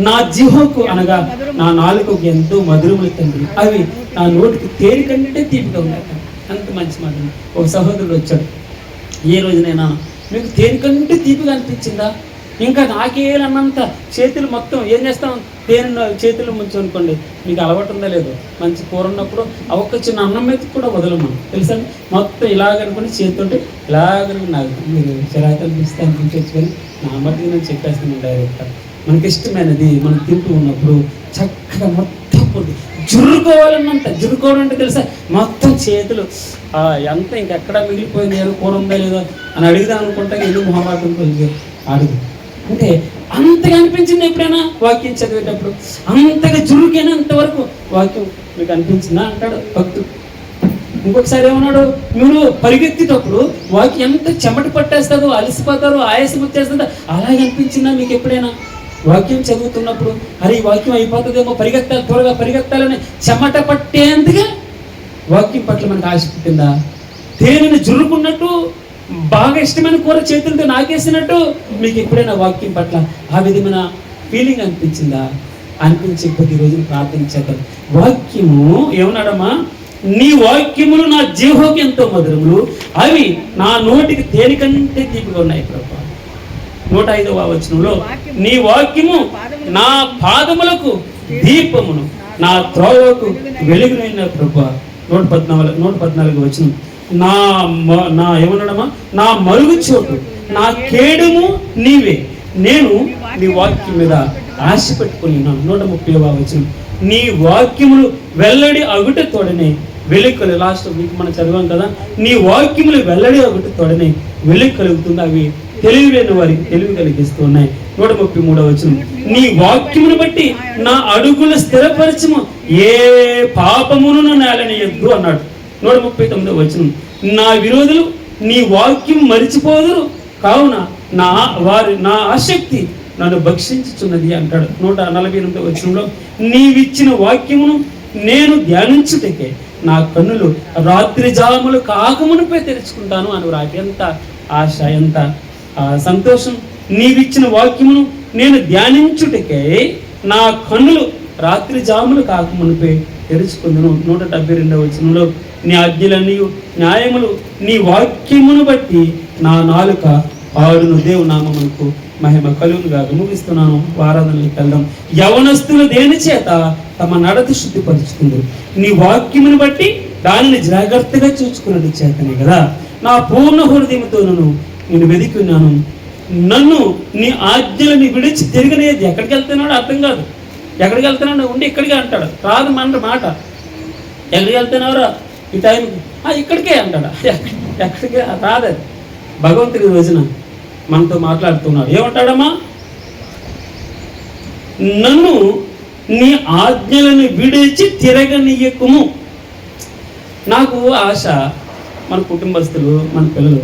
నా జిహ్వకు అనగా నా నాలుకకు ఎంతో మధురములు తండ్రి, అవి నా నోటికి తేనె కంటే తీపిగా ఉన్నాయి. అంత మంచి మాట. ఒక సహోదరుడు వచ్చాడు, ఏ రోజునైనా మీకు తేనె కంటే తీపిగా అనిపించిందా? ఇంకా నాకేలన్నంత చేతులు మొత్తం ఏం చేస్తాం, తేనె చేతులు ముంచు అనుకోండి, మీకు అలవాటు ఉందా లేదు? మంచి కూర ఉన్నప్పుడు ఆ ఒక్క చిన్న అన్నం మీద కూడా వదలము తెలుసా, మొత్తం ఇలాగనుకుని చేతుంటే ఇలాగని నాకు మీరు చిరాకు అనిపిస్తే అనిపించవచ్చు, కానీ నా మట్టుకు నేను చెప్పేస్తాను డైరెక్ట్గా. మనకి ఇష్టమైనది మనం తింటూ ఉన్నప్పుడు చక్కగా మొత్తం జుర్రుకోవాలంటే తెలుసా, మొత్తం చేతులు ఎంత ఇంకెక్కడ మిగిలిపోయింది, ఏదో కూర ఉందా లేదో అని అడుగుదాం అనుకుంటా ఎందుకు మొహమాటం కొద్దిగా అడుగు. అంటే అంతగా అనిపించింది ఎప్పుడైనా వాక్యం చదివేటప్పుడు? అంతగా చురుకైనా అంతవరకు వాక్యం మీకు అనిపించిందా అంటాడు భక్తుడు. ఇంకొకసారి ఏమన్నాడు, మీరు పరిగెత్తేటప్పుడు వాక్యం ఎంత చెమట పట్టేస్తుందో, అలసిపోతారో, ఆయాసం వచ్చేస్తుందో అలాగే అనిపించిందా మీకు ఎప్పుడైనా? వాక్యం చదువుతున్నప్పుడు అరే ఈ వాక్యం అయిపోతుందేమో, పరిగెత్తాలి, త్వరగా పరిగెత్తాలని చెమట పట్టేందుగా వాక్యం పట్ల మనకు ఆశ పుట్టిందా? తేనెను జుర్రుకున్నట్టు బాగా ఇష్టమైన కూర చేతులతో నాకేసినట్టు మీకు ఎప్పుడైనా వాక్యం పట్ల ఆ విధమైన ఫీలింగ్ అనిపించిందా? అనిపించే కొద్ది రోజులు ప్రార్థించేద్దాం. వాక్యము ఏమన్నాడమ్మా? నీ వాక్యములు నా జీవోకి ఎంతో మధురములు, అవి నా నోటికి తేనె కంటే తీపిగా ఉన్నాయి ప్రభా. 105వ వచనంలో నీ వాక్యము నా పాదములకు దీపమును, నా త్రోవకు వెలుగునైన ప్రభా. 114వ వచనం నా ఏమన్నాడమ్మా? నా మరుగు చోటు, నా కేడుము నీవే, నేను నీ వాక్యం మీద ఆశ పెట్టుకుని ఉన్నాను. 130వ వచనం నీ వాక్యములు వెల్లడి అగుట తోడనే వెలుగు. లాస్ట్ వీక్ మనం చదివాం కదా, నీ వాక్యములు వెల్లడి అగుట తోడనే వెలుగు కలుగుతుంది, అవి తెలివి లేని వారికి తెలివి కలిగిస్తూ ఉన్నాయి. 133వ వచనం నీ వాక్యమును బట్టి నా అడుగులు స్థిరపరచము, ఏ పాపమును నేలనియొద్దు అన్నాడు. 139వ వచనం నా విరోధులు నీ వాక్యం మరిచిపోదురు, కావున నా ఆసక్తి నన్ను భక్షించుచున్నది అంటాడు. 148వ వచనంలో నీవిచ్చిన వాక్యమును నేను ధ్యానించుటకే నా కన్నులు రాత్రి జాములు కాకమునిపై తెరుచుకుంటాను అని రాకి. ఎంత ఆశ, ఎంత సంతోషం! నీవిచ్చిన వాక్యమును నేను ధ్యానించుటకే నా కన్నులు రాత్రి జాములు కాకమునిపై తెరుచుకుందును. 172వ వచనంలో నీ ఆజ్ఞలన్నీ న్యాయములు, నీ వాక్యమును బట్టి నా నాలుక పాడును. దేవుని నామమునకు మహిమ కలుగును గాక. ముగిస్తున్నాను, ఆరాధనలకు వెళ్దాం. యవనస్తులు దేని చేత తమ నడత శుద్ధిపరుచుకుందరు? నీ వాక్యమును బట్టి దానిని జాగ్రత్తగా చూసుకున్నది చేతనే కదా. నా పూర్ణ హృదయంతోనూ నేను వెదికి ఉన్నాను, నన్ను నీ ఆజ్ఞలని విడిచి తిరిగినది. ఎక్కడికి వెళ్తున్నాడో అర్థం కాదు. ఎక్కడికి వెళ్తున్నాడు ఉండి ఇక్కడికే అంటాడు, రాదు మన మాట. ఎక్కడికి వెళ్తున్నావురా ఈ టైంకి? ఇక్కడికే అంటాడు. ఎక్కడికే రాదది. భగవంతుడి రోజున మనతో మాట్లాడుతున్నాడు, ఏమంటాడమ్మా? నన్ను నీ ఆజ్ఞలను విడిచి తిరగనీయకుము. నాకు ఆశ, మన కుటుంబస్తులు, మన పిల్లలు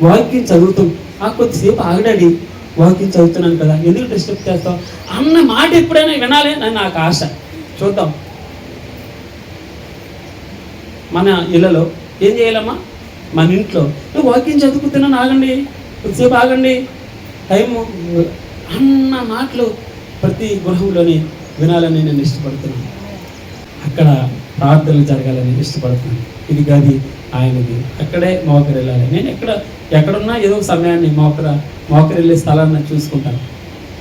వాక్యం చదువుతాం, కొద్దిసేపు ఆగడాడి వాక్యం చదువుతున్నాను కదా, ఎందుకు డిస్టర్బ్ చేస్తాం అన్న మాట ఎప్పుడైనా వినాలి అని నాకు ఆశ. చూద్దాం మన ఇళ్ళలో ఏం చేయాలమ్మా, మన ఇంట్లో నువ్వు వాక్యం చదువుకుతున్నాను ఆగండి, కొద్దిసేపు ఆగండి టైము అన్న మాటలు ప్రతి గృహంలోని వినాలని నేను ఇష్టపడుతున్నాను. అక్కడ ప్రార్థనలు జరగాలని ఇష్టపడుతున్నాను. ఇది గది ఆయనది, అక్కడే మోకరు వెళ్ళాలి. నేను ఎక్కడున్నా ఏదో ఒక సమయాన్ని మోకరు వెళ్ళే స్థలాన్ని చూసుకుంటాను.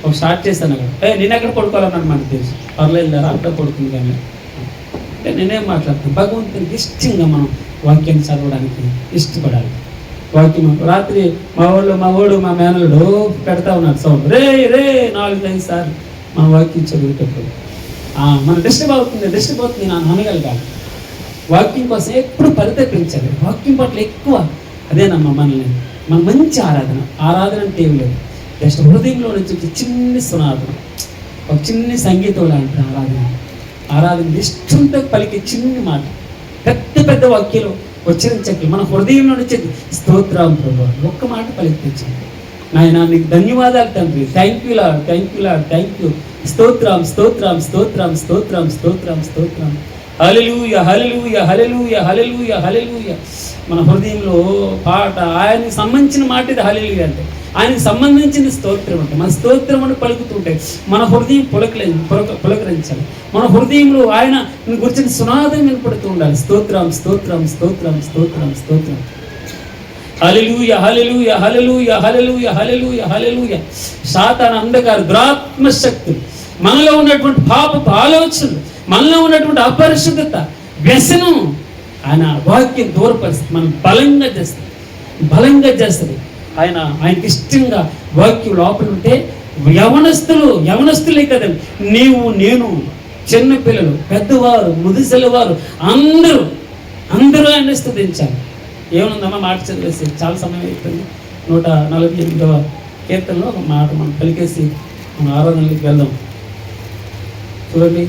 ఒక స్టార్ట్ చేశాను అక్కడ, నేను ఎక్కడ పడుకోవాలన్నాను మనకు తెలుసు, పర్లేదు అక్కడ పడుతుంది కానీ నేనేం మాట్లాడుతాను. భగవంతునికి ఇష్టంగా మనం వాక్యాన్ని చదవడానికి ఇష్టపడాలి. వాక్యం రాత్రి మా మేనలుడు పెడతా ఉన్నారు సౌండ్, రే 4-5 సార్లు మన వాక్యం చదివేటప్పుడు మన డిస్టర్బ్ అవుతుంది నేను అనగలగాలి. వాక్యం కోసం ఎప్పుడు పరితపించాలి, వాక్యం పట్ల ఎక్కువ. అదేనమ్మా మన మంచి ఆరాధన అంటే ఏం లేదు, జస్ట్ హృదయంలో నుంచి చిన్ని సునాదం, ఒక చిన్ని సంగీతం లాంటి ఆరాధన ఇష్టంతో పలికే చిన్ని మాట, పెద్ద వాక్యాలు ఉచ్చరించట్లు మన హృదయంలో నుంచి స్తోత్రం ప్రభు ఒక్క మాట పలికించండి. నాయన నీకు ధన్యవాదాలు తండ్రి, థ్యాంక్ యూ స్తోత్రం హల్లెలూయా హల్లెలూయా హల్లెలూయా హల్లెలూయా హల్లెలూయా. మన హృదయంలో పాట ఆయనకి సంబంధించిన మాట ఇది. హల్లెలూయా అంటే ఆయనకు సంబంధించిన స్తోత్రం అంటే మన స్తోత్రం అని పలుకుతుంటే మన హృదయం పులకరించాలి. మన హృదయంలో ఆయన గురించిన సునాదం వినపడుతూ ఉండాలి. స్తోత్రం హల్లెలూయా హల్లెలూయా హల్లెలూయా హల్లెలూయా హల్లెలూయా హల్లెలూయా. సాతాను అంధకార దురాత్మ శక్తులు, మనలో ఉన్నటువంటి పాపపు ఆలోచనలు, మనలో ఉన్నటువంటి అపరిశుద్ధత, వ్యసనం ఆయన వాక్యం దూరపరిస్తుంది, మనం బలంగా చేస్తుంది. ఆయనకి ఇష్టంగా వాక్యం లోపల ఉంటే యవనస్తులే కదండి, నేను చిన్నపిల్లలు, పెద్దవారు, ముదిసలవారు అందరూ ఆయన స్తుతించాలి. ఏమనుందమ్మా మాట చదివేసి చాలా సమయం అయిపోయింది. 148వ కీర్తనలో ఒక మాట మనం పలికేసి మన ఆరాధనలోకి వెళ్దాం. చూడండి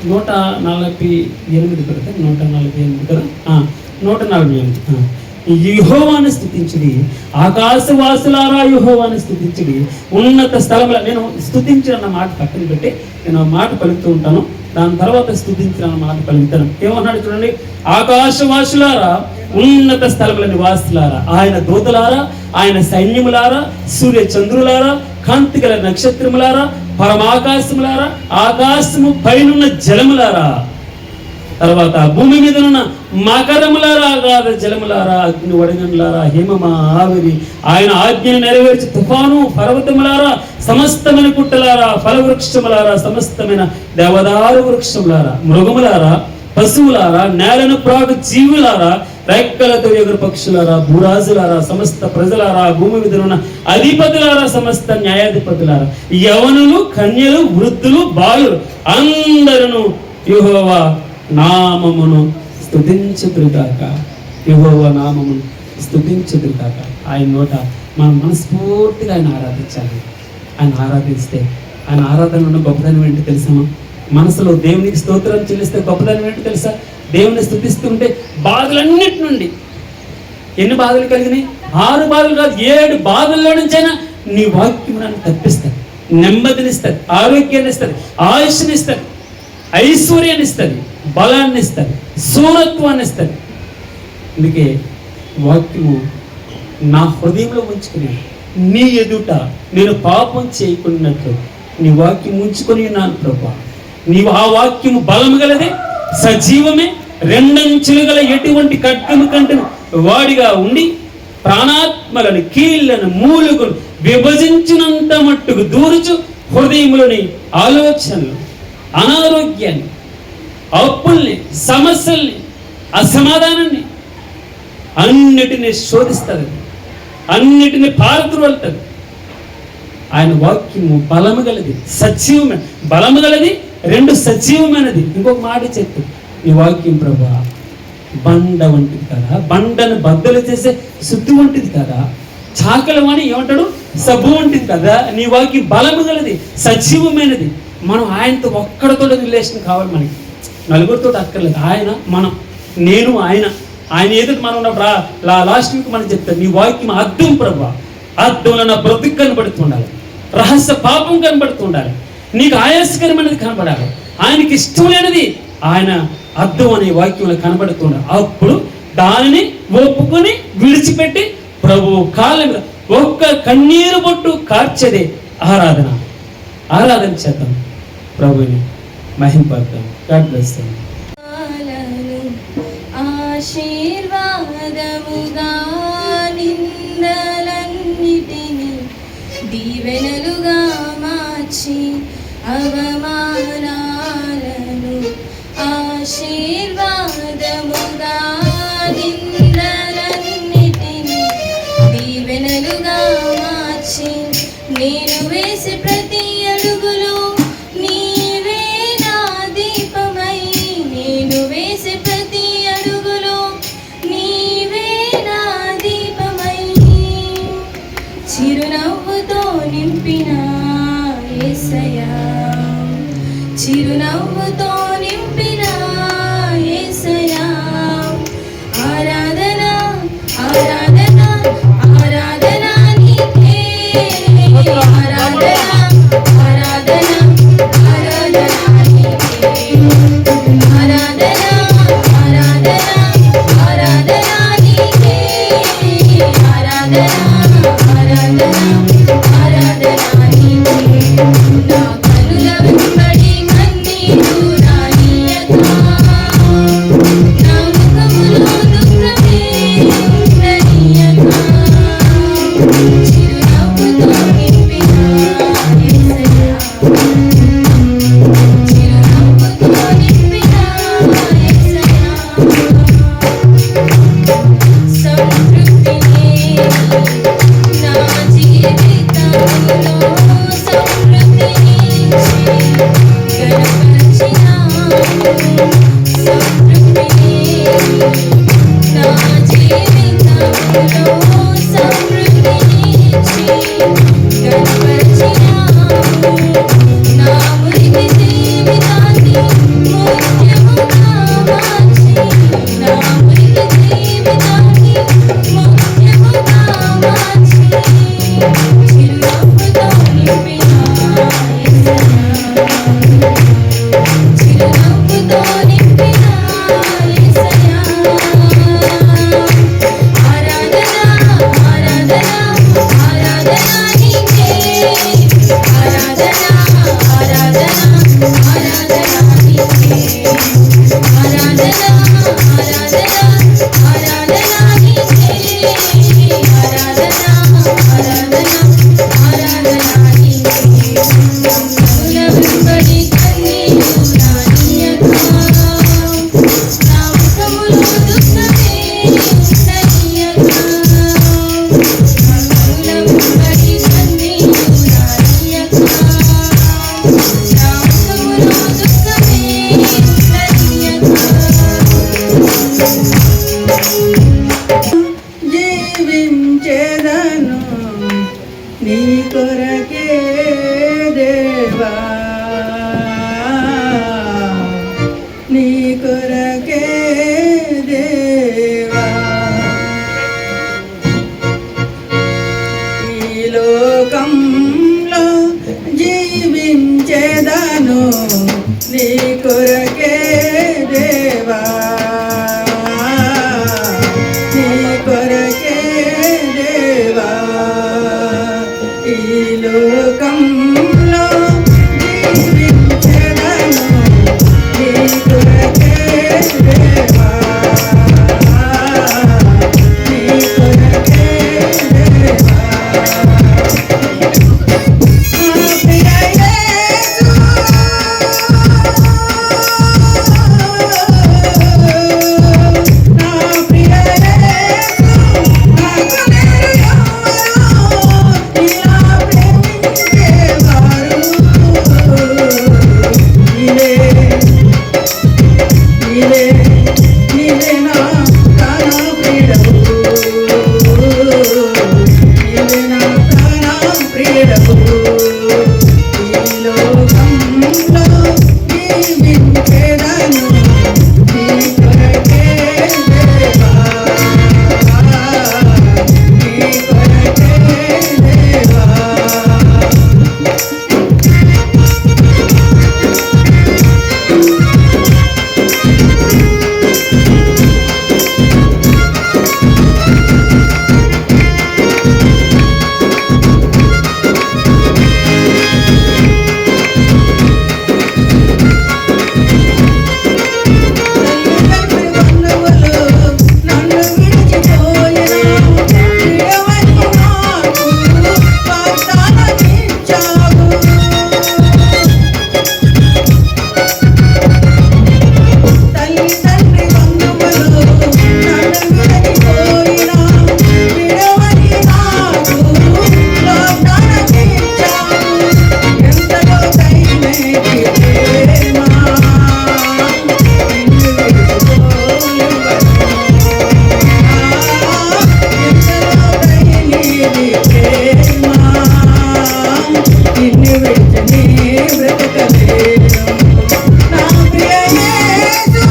148 పెడితే 148 కదా, 148. యెహోవాను స్తుతించుడి, ఆకాశవాసులారా యెహోవాను స్తుతించుడి, ఉన్నత స్థలముల. నేను స్తుతించిన మాట పక్కన పెట్టి నేను ఆ మాట పలుకుతూ ఉంటాను, దాని తర్వాత స్తుతించిన మాట పలుకుతాను. ఏమన్నాడు చూడండి, ఆకాశవాసులారా, ఉన్నత స్థలముల నివాసులారా, ఆయన దూతలారా, ఆయన సైన్యములారా, సూర్య చంద్రులారా, కాంతి గల నక్షత్రములారా, పరమాకాశములారా, ఆకాశము పైనున్న జలములారా, తర్వాత భూమి మీద ఉన్న మకరములారా, అగాధ జలములారా, అగ్ని వడగండ్లారా, హిమమా ఆవిరి, ఆయన ఆజ్ఞను నెరవేర్చి తుఫాను, పర్వతములారా, సమస్తమైన కుట్టలారా, ఫలవృక్షములారా, సమస్తమైన దేవదారు వృక్షములారా, మృగములారా, పశువులారా, నేలను ప్రాకు జీవులారా, రెక్కలతో ఎగురు పక్షులారా, భూరాజులారా, సమస్త ప్రజలారా, భూమి మీద ఉన్న అధిపతులారా, సమస్త న్యాయాధిపతులారా, యవనులు, కన్యలు, వృద్ధులు, బాలురు అందరూ యెహోవా నామమును స్తుతించుదురుగాక. యెహోవా నామమును స్తుతించుదురుగాక. ఆయన నోట మనం మనస్ఫూర్తిగా ఆయన ఆరాధించాలి. ఆయన ఆరాధిస్తే ఆయన ఆరాధనలో గొప్పదనం ఏంటి తెలుసా? మనసులో దేవునికి స్తోత్రం చెల్లిస్తే గొప్పదనం ఏంటి తెలుసా? దేవుని స్తుతిస్తుంటే బాధలన్నిటి నుండి, ఎన్ని బాధలు కలిగినాయి? 6 బాధలు కాదు, 7 బాధల్లో నుంచైనా నీ వాక్యం నన్ను తప్పిస్తుంది, నెమ్మదినిస్తుంది, ఆరోగ్యాన్ని ఇస్తుంది, ఆయుష్ని ఇస్తుంది, ఐశ్వర్యాన్ని ఇస్తుంది, బలాన్ని ఇస్తుంది, సూరత్వాన్ని ఇస్తుంది. అందుకే వాక్యము నా హృదయంలో ఉంచుకుని నీ ఎదుట నేను పాపం చేయకున్నట్లు నీ వాక్యం ఉంచుకొని ఉన్నాను ప్రభా. నీవు ఆ వాక్యము బలము గలదే, సజీవమే, 2 అంచులు గల ఎటువంటి ఖడ్గము కంటెను వాడిగా ఉండి ప్రాణాత్మలను, కీళ్లను, మూలుగులు విభజించినంత మట్టుకు దూరుచు హృదయంలోని ఆలోచనలు, అనారోగ్యాన్ని, అప్పుల్ని, సమస్యల్ని, అసమాధానాన్ని అన్నిటినీ శోధిస్తుంది, అన్నిటినీ పారద్రోలుతుంది. ఆయన వాక్యము బలము గలది, సజీవమైన, బలము గలది, 2 సజీవమైనది. ఇంకొక మాట చెప్పు, నీ వాక్యం ప్రభా బండ వంటిది కదా, బండను బద్దలు చేసే శుద్ధి వంటిది కదా, చాకలమని ఏమంటాడు, సబ్బు వంటిది కదా. నీ వాక్యం బలము గలది, సజీవమైనది. మనం ఆయనతో ఒక్కడితో రిలేషన్ కావాలి, మనకి నలుగురితో అక్కర్లేదు. ఆయన, మనం, నేను, ఆయన ఆయన ఎదుటి మనం ఉన్నప్పుడు లాస్ట్ వీక్ మనం చెప్తాం, నీ వాక్యం అద్దం ప్రభా, అద్దంలో నా బ్రతుకు కనబడుతుండాలి, రహస్య పాపం కనబడుతుండాలి, నీకు ఆయాసకరమైనది కనబడాలి, ఆయనకి ఇష్టం లేనిది ఆయన అద్దం అనే వాక్యంలో కనబడుతుండాలి. అప్పుడు దానిని ఒప్పుకొని విడిచిపెట్టి ప్రభువు కాళ్ళ మీద ఒక్క కన్నీరు బొట్టు కార్చేదే ఆరాధన చేద్దాం, ప్రభుని మహింపడతాం. God bless you. ఆశీర్వాదముగా నిందలన్నిటిని దీవెనలుగా మార్చి అవమానాలను ఆశీర్వాదముగా నిందలన్నిటిని దీవెనలుగా మార్చి నేను వేసే ప్రతి అడుగులో నీవే నా దీపమై, నేను వేసే ప్రతి అడుగులో నీవే నా దీపమై, చిరునవ్వుతో నింపిన యేసయ్యా, చిరునవ్వుతో నింపిన యేసయ్యా, ఆరాధన ఆరాధన ఆరాధన నీకే, ఆరాధన ఆరాధన ఆరాధన నీకే, ఆరాధన ఆరాధన ఆరాధన నీకే, ఆరాధన ఆరాధన ఆరాధన నీకే. నా కనుల వెంబడి కన్నీరు రానియక, నా ముఖములో దుఃఖమే ఉండనీయక, చిరునవ్వుతో నింపిన యేసయ్యా, చిరునవ్వుతో నింపిన యేసయ్యా, సంతృప్తిని నా జీవితంలో సంతృప్తిని గణపరచినావు, సంతృప్తిని నా జీవితంలో సంతృప్తిని గణపరచినావు, నా మురికి జీవితాన్ని ముఖ్యముగా మార్చి, నా మురికి జీవితాన్ని ముఖ్యముగా మార్చి, చిరునవ్వుతో నింపిన యేసయ్యా, చిరునవ్వుతో నింపిన యేసయ్యా, ఆరాధన ఆరాధన ఆరాధన నీకే, ఆరాధన ఆరాధన ఆరాధన నీకే, ఆరాధన ఆరాధన ఆరాధన నీకే, ఆరాధన ఆరాధన ఆరాధన నీకే. కనుల వెంబడి కన్నీరు రానియక, నా ముఖములో దుఃఖమే ఉండనీయక, నా కనుల వెంబడి కన్నీరు రానియక, నా ముఖములో దుఃఖమే ఉండనీయక. జీవించేదను నీ కొరకే దేవా, నీ కొరకే దేవా, ఈ లోకంలో జీవించేదను నీ కొరకే దేవా, నీ కొరకే దేవా, ఈ లోకంలో జీవించెదను నీ కొరకే దేవా, నీ కొరకే దేవా. నా ప్రియ యేసు, నా ప్రియ యేసు, నాకు లేరు ఎవరు ఇలా ప్రేమించేవారు. నిన్ను విడిచని బ్రతకలేను నా ప్రియ యేసు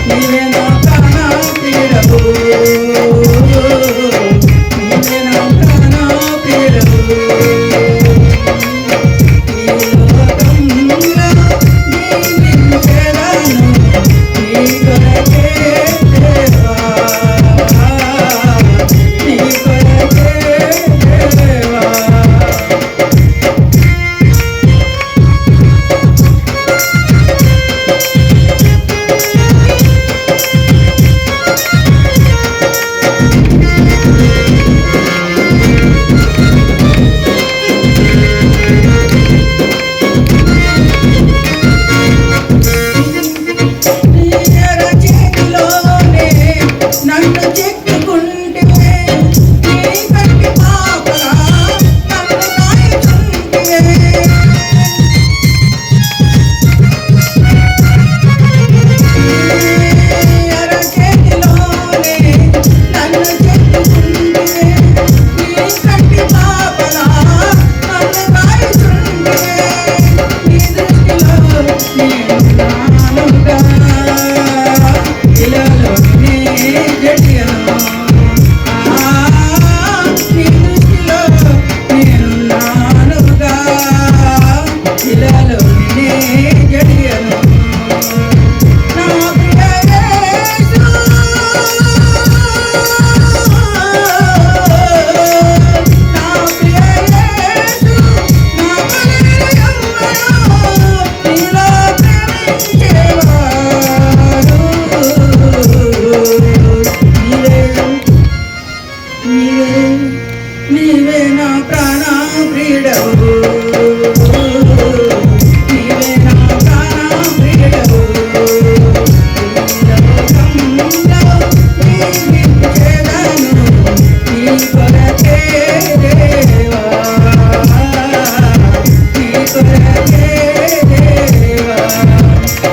నీవే నా ప్రాణ ప్రియుడవు నీవే నా ప్రాణ ప్రియుడవు నీ కొరకే దేవా నీ కొరకే దేవా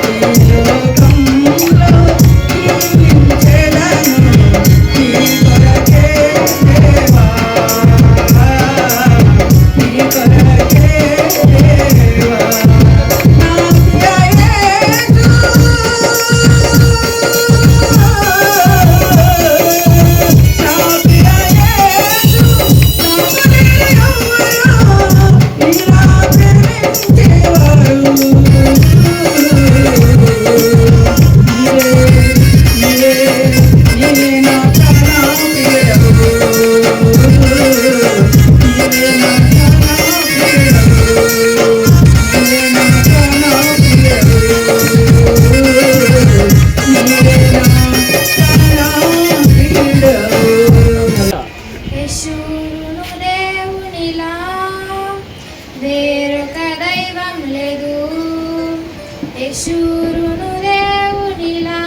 ఈ లోకంలో జీవించెదను నీ కొరకే దేవా నీ కొరకే దేవా నా ప్రియ యేసు నా ప్రియ యేసు నా ప్రియుడవు నీలా ప్రేమించేవారు నీవే నా ప్రాణ ప్రియుడవు నీవే నా ప్రాణ ప్రియుడవు నీవే నా ప్రాణ ప్రియుడవు నీవే నా ప్రాణ ప్రియుడవు యేషును దేవునిలా వేరొక దైవం లేదు యేషును దేవునిలా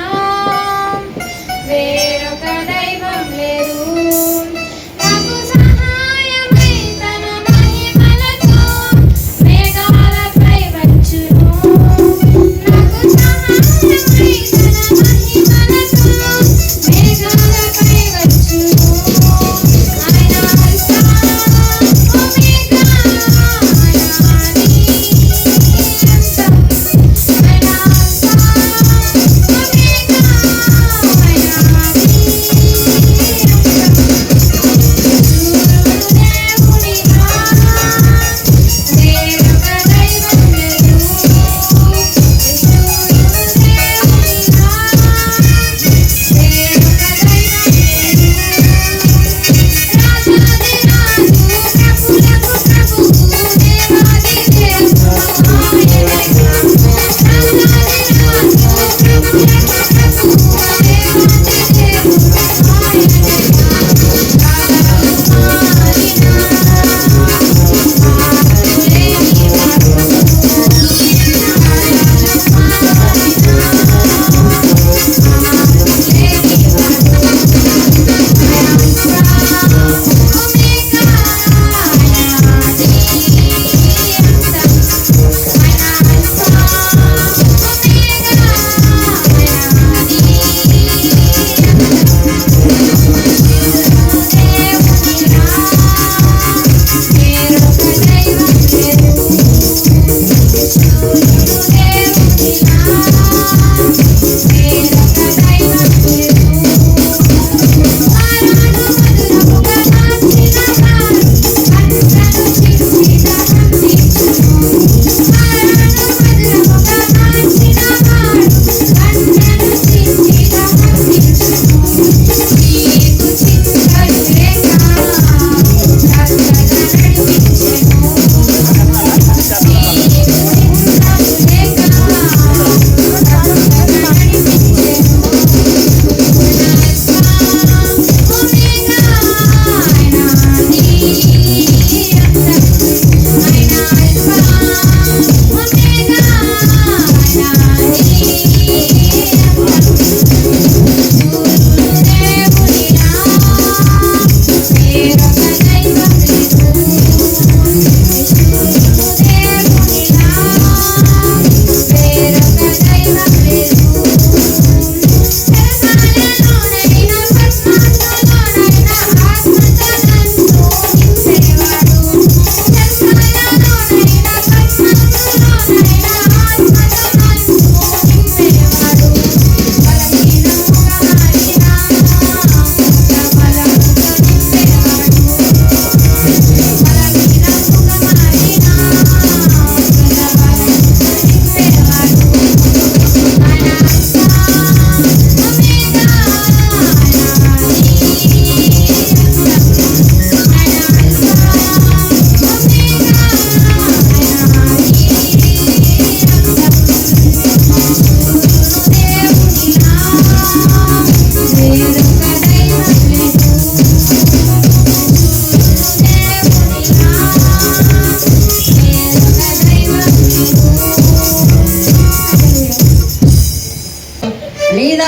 వేరొక దైవం లేదు నాకు సహాయమై తన మహిమలతో మేఘాలపై వచ్చును నాకు సహాయమై తన మహిమలతో మేఘాలపై వచ్చును ఆయన అల్ఫా ఒమేగా ఆయన ఆది అంతం ఆయన అల్ఫా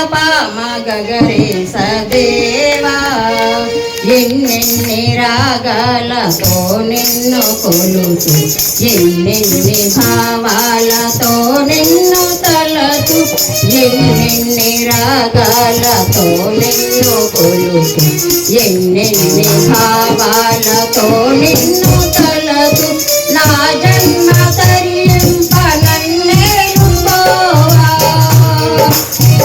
మగరే సదేవా ఎన్నెన్ని రాగాలతో నిన్ను కొలుతు ఎన్నెన్ని భావాలతో నిన్ను తలతు ఎన్నెన్ని రాగాలతో నిన్ను కొలుతు ఎన్నెన్ని భావాలతో నిన్ను తలతు నా జన్మ తరింప నన్నేలుకోవా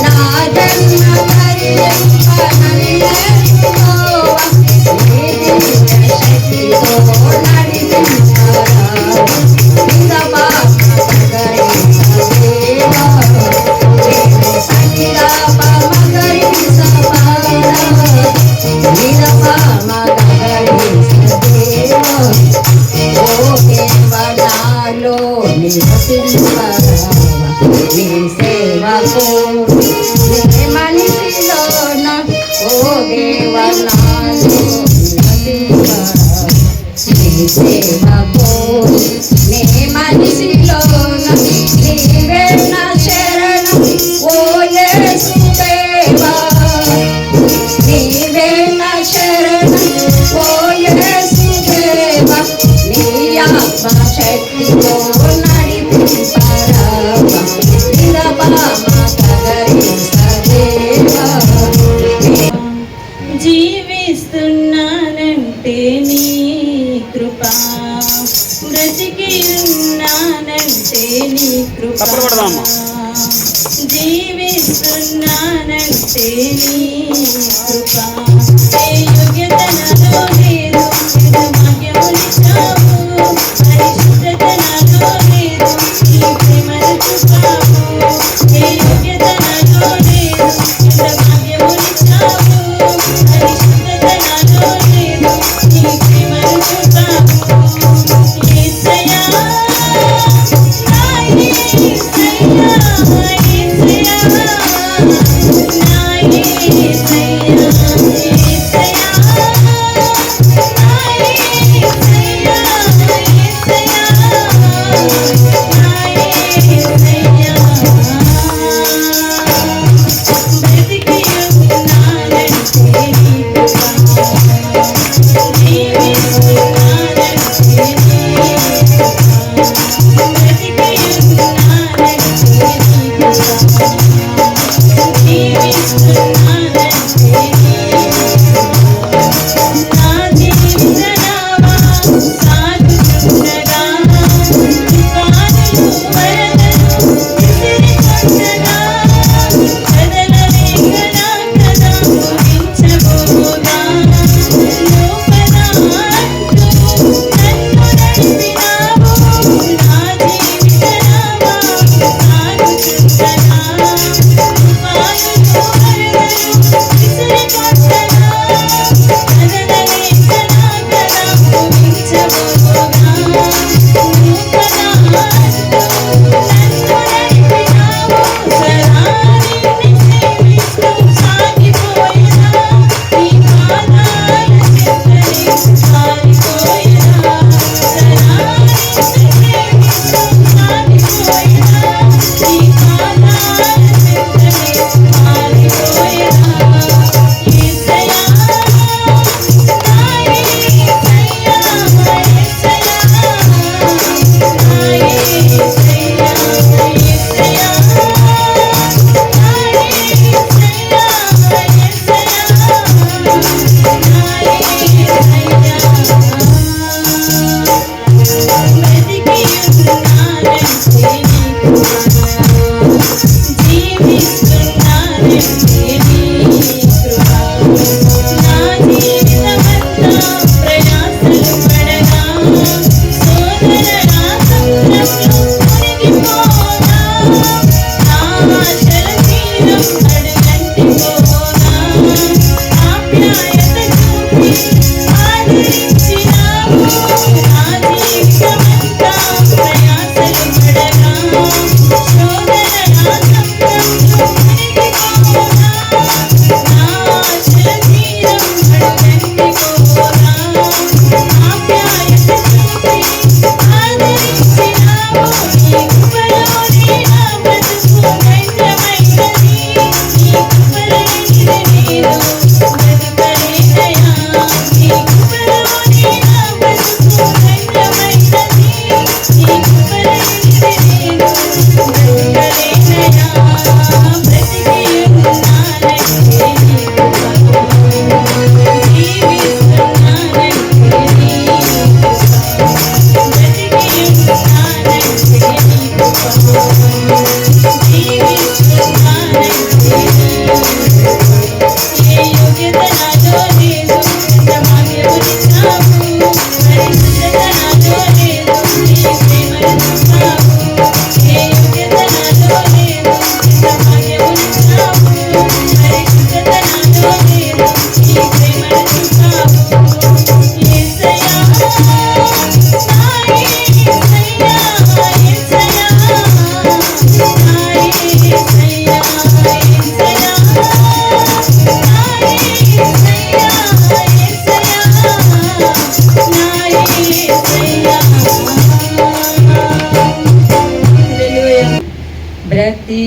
నా జన్మ తరింప నన్నేలుకోవా నీ దివ్య శక్తితో నడిపించరా నిజమా మగరి సదేవా సనిదాప మగరి సపారా నిజమా మగరి సదేవా ఓ దేవనాలో నివసింపరావా నీ సేవకు నీ మనిషిలోన ఓ దేవనాలో నివసింపరావా నీ సేవకు నీ మనిషిలోన నీవే నా శరణం ఓ యేసుదేవా నీవే నా శరణం ఓ యేసుదేవా నీ ఆత్మ శక్తితో నడిపింపరావా నిరపా మగరి సదేవా జీవిస్తున్నానంటే నీ కృప బ్రతికి ఉన్నానంటే నీ కృప జీవిస్తున్నానంటే నీ కృప ఏ యోగ్యత నాలో లేదు ఎంత భాగ్యమునిచ్చావు పరిశుద్ధత నాలో లేదు నీ ప్రేమను చూపావు ఏ యోగ్యత నాలో లేదు ఎంత భాగ్యమునిచ్చావు పరిశుద్ధత నాలో లేదు నీ ప్రేమను చూపావు యేసయ్యా నా యేసయ్యా యేసయ్యా నా యేసయ్యా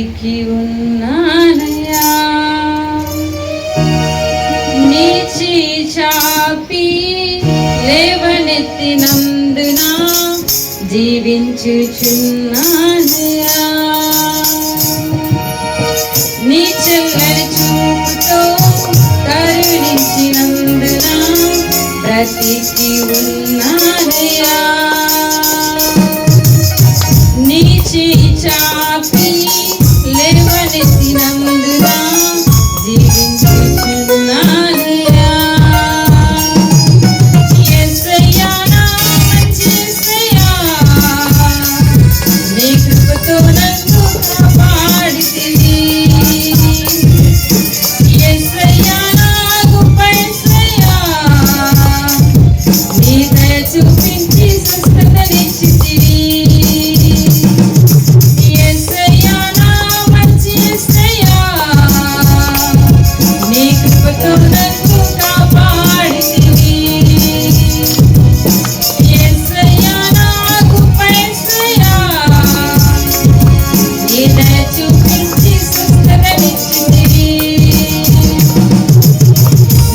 బ్రతికి ఉన్నానయ్యా నీ చేయి చాపి లేవనెత్తినందున జీవించుచున్నానయ్యా నీ చల్లని చూపుతో కరుణించినందున బ్రతికి ఉన్నానయ్యా నీ చేయి చాపి లేవనెత్తినందున జీవించుచున్నానయ్యా యేసయ్యా నా మంచి యేసయ్యా నీ కృపతో నన్ను కాపాడితివి యేసయ్యా నా గొప్ప యేసయ్యా నీ దయ చూపించి స్వస్థతనిచ్చితివి యేసయ్యా నా మంచి యేసయ్యా నీ కృపతో నన్ను కాపాడితివి యేసయ్యా నా గొప్ప యేసయ్యా నీ దయ చూపించి స్వస్థతనిచ్చితివి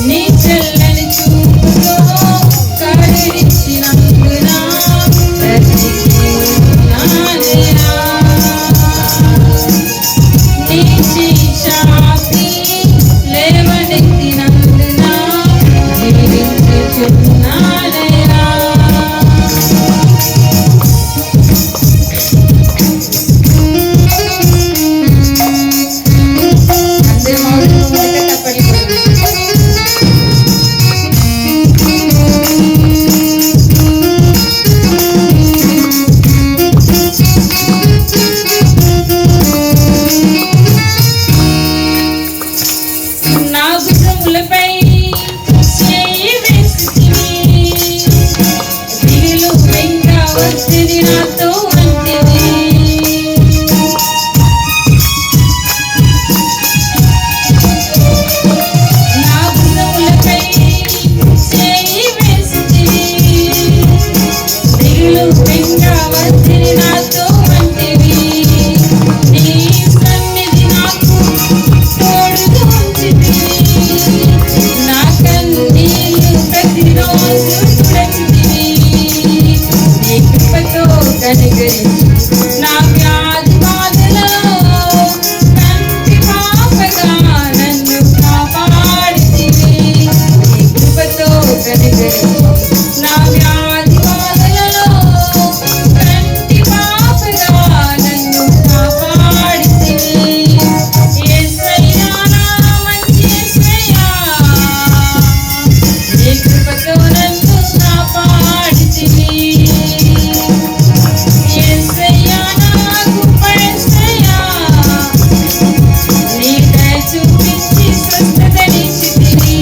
నీ చల్లని చూపుతో కరుణించినందున బ్రతికి ఉన్నానయ్యా నీ చేయి చాపి లేవనెత్తినందున జీవించుచున్నానయ్యా అందరి మౌనం ముందుగా తప్పట్లు నా భుజములపై చేయి వేసితివి దిగులు వెంక వచ్చింది నాతో అంటివి నా భుజములపై చేయి వేసితివి దిగులు వెంక వచ్చింది నాతో అంటివి నీ సన్నిధి నాకు తోడుగా ఉంచితివి నా కన్నీళ్లు ప్రతిరోజు తుడచితివి నీ కృపతో కనికరించి నా వ్యాధి బాధలలో కంటి పాపగా నన్ను కాపాడితివి నీ కృపతో కనికరించి నా వ్యాధి బాధలలో కంటి పాపగా నన్ను కాపాడితివి యేసయ్యా నా మంచి యేసయ్యా నీ కృపతో నన్ను కాపాడితివి యేసయ్యా నా గొప్ప యేసయ్యా నీ దయ చూపించి స్వస్థతనిచ్చితివి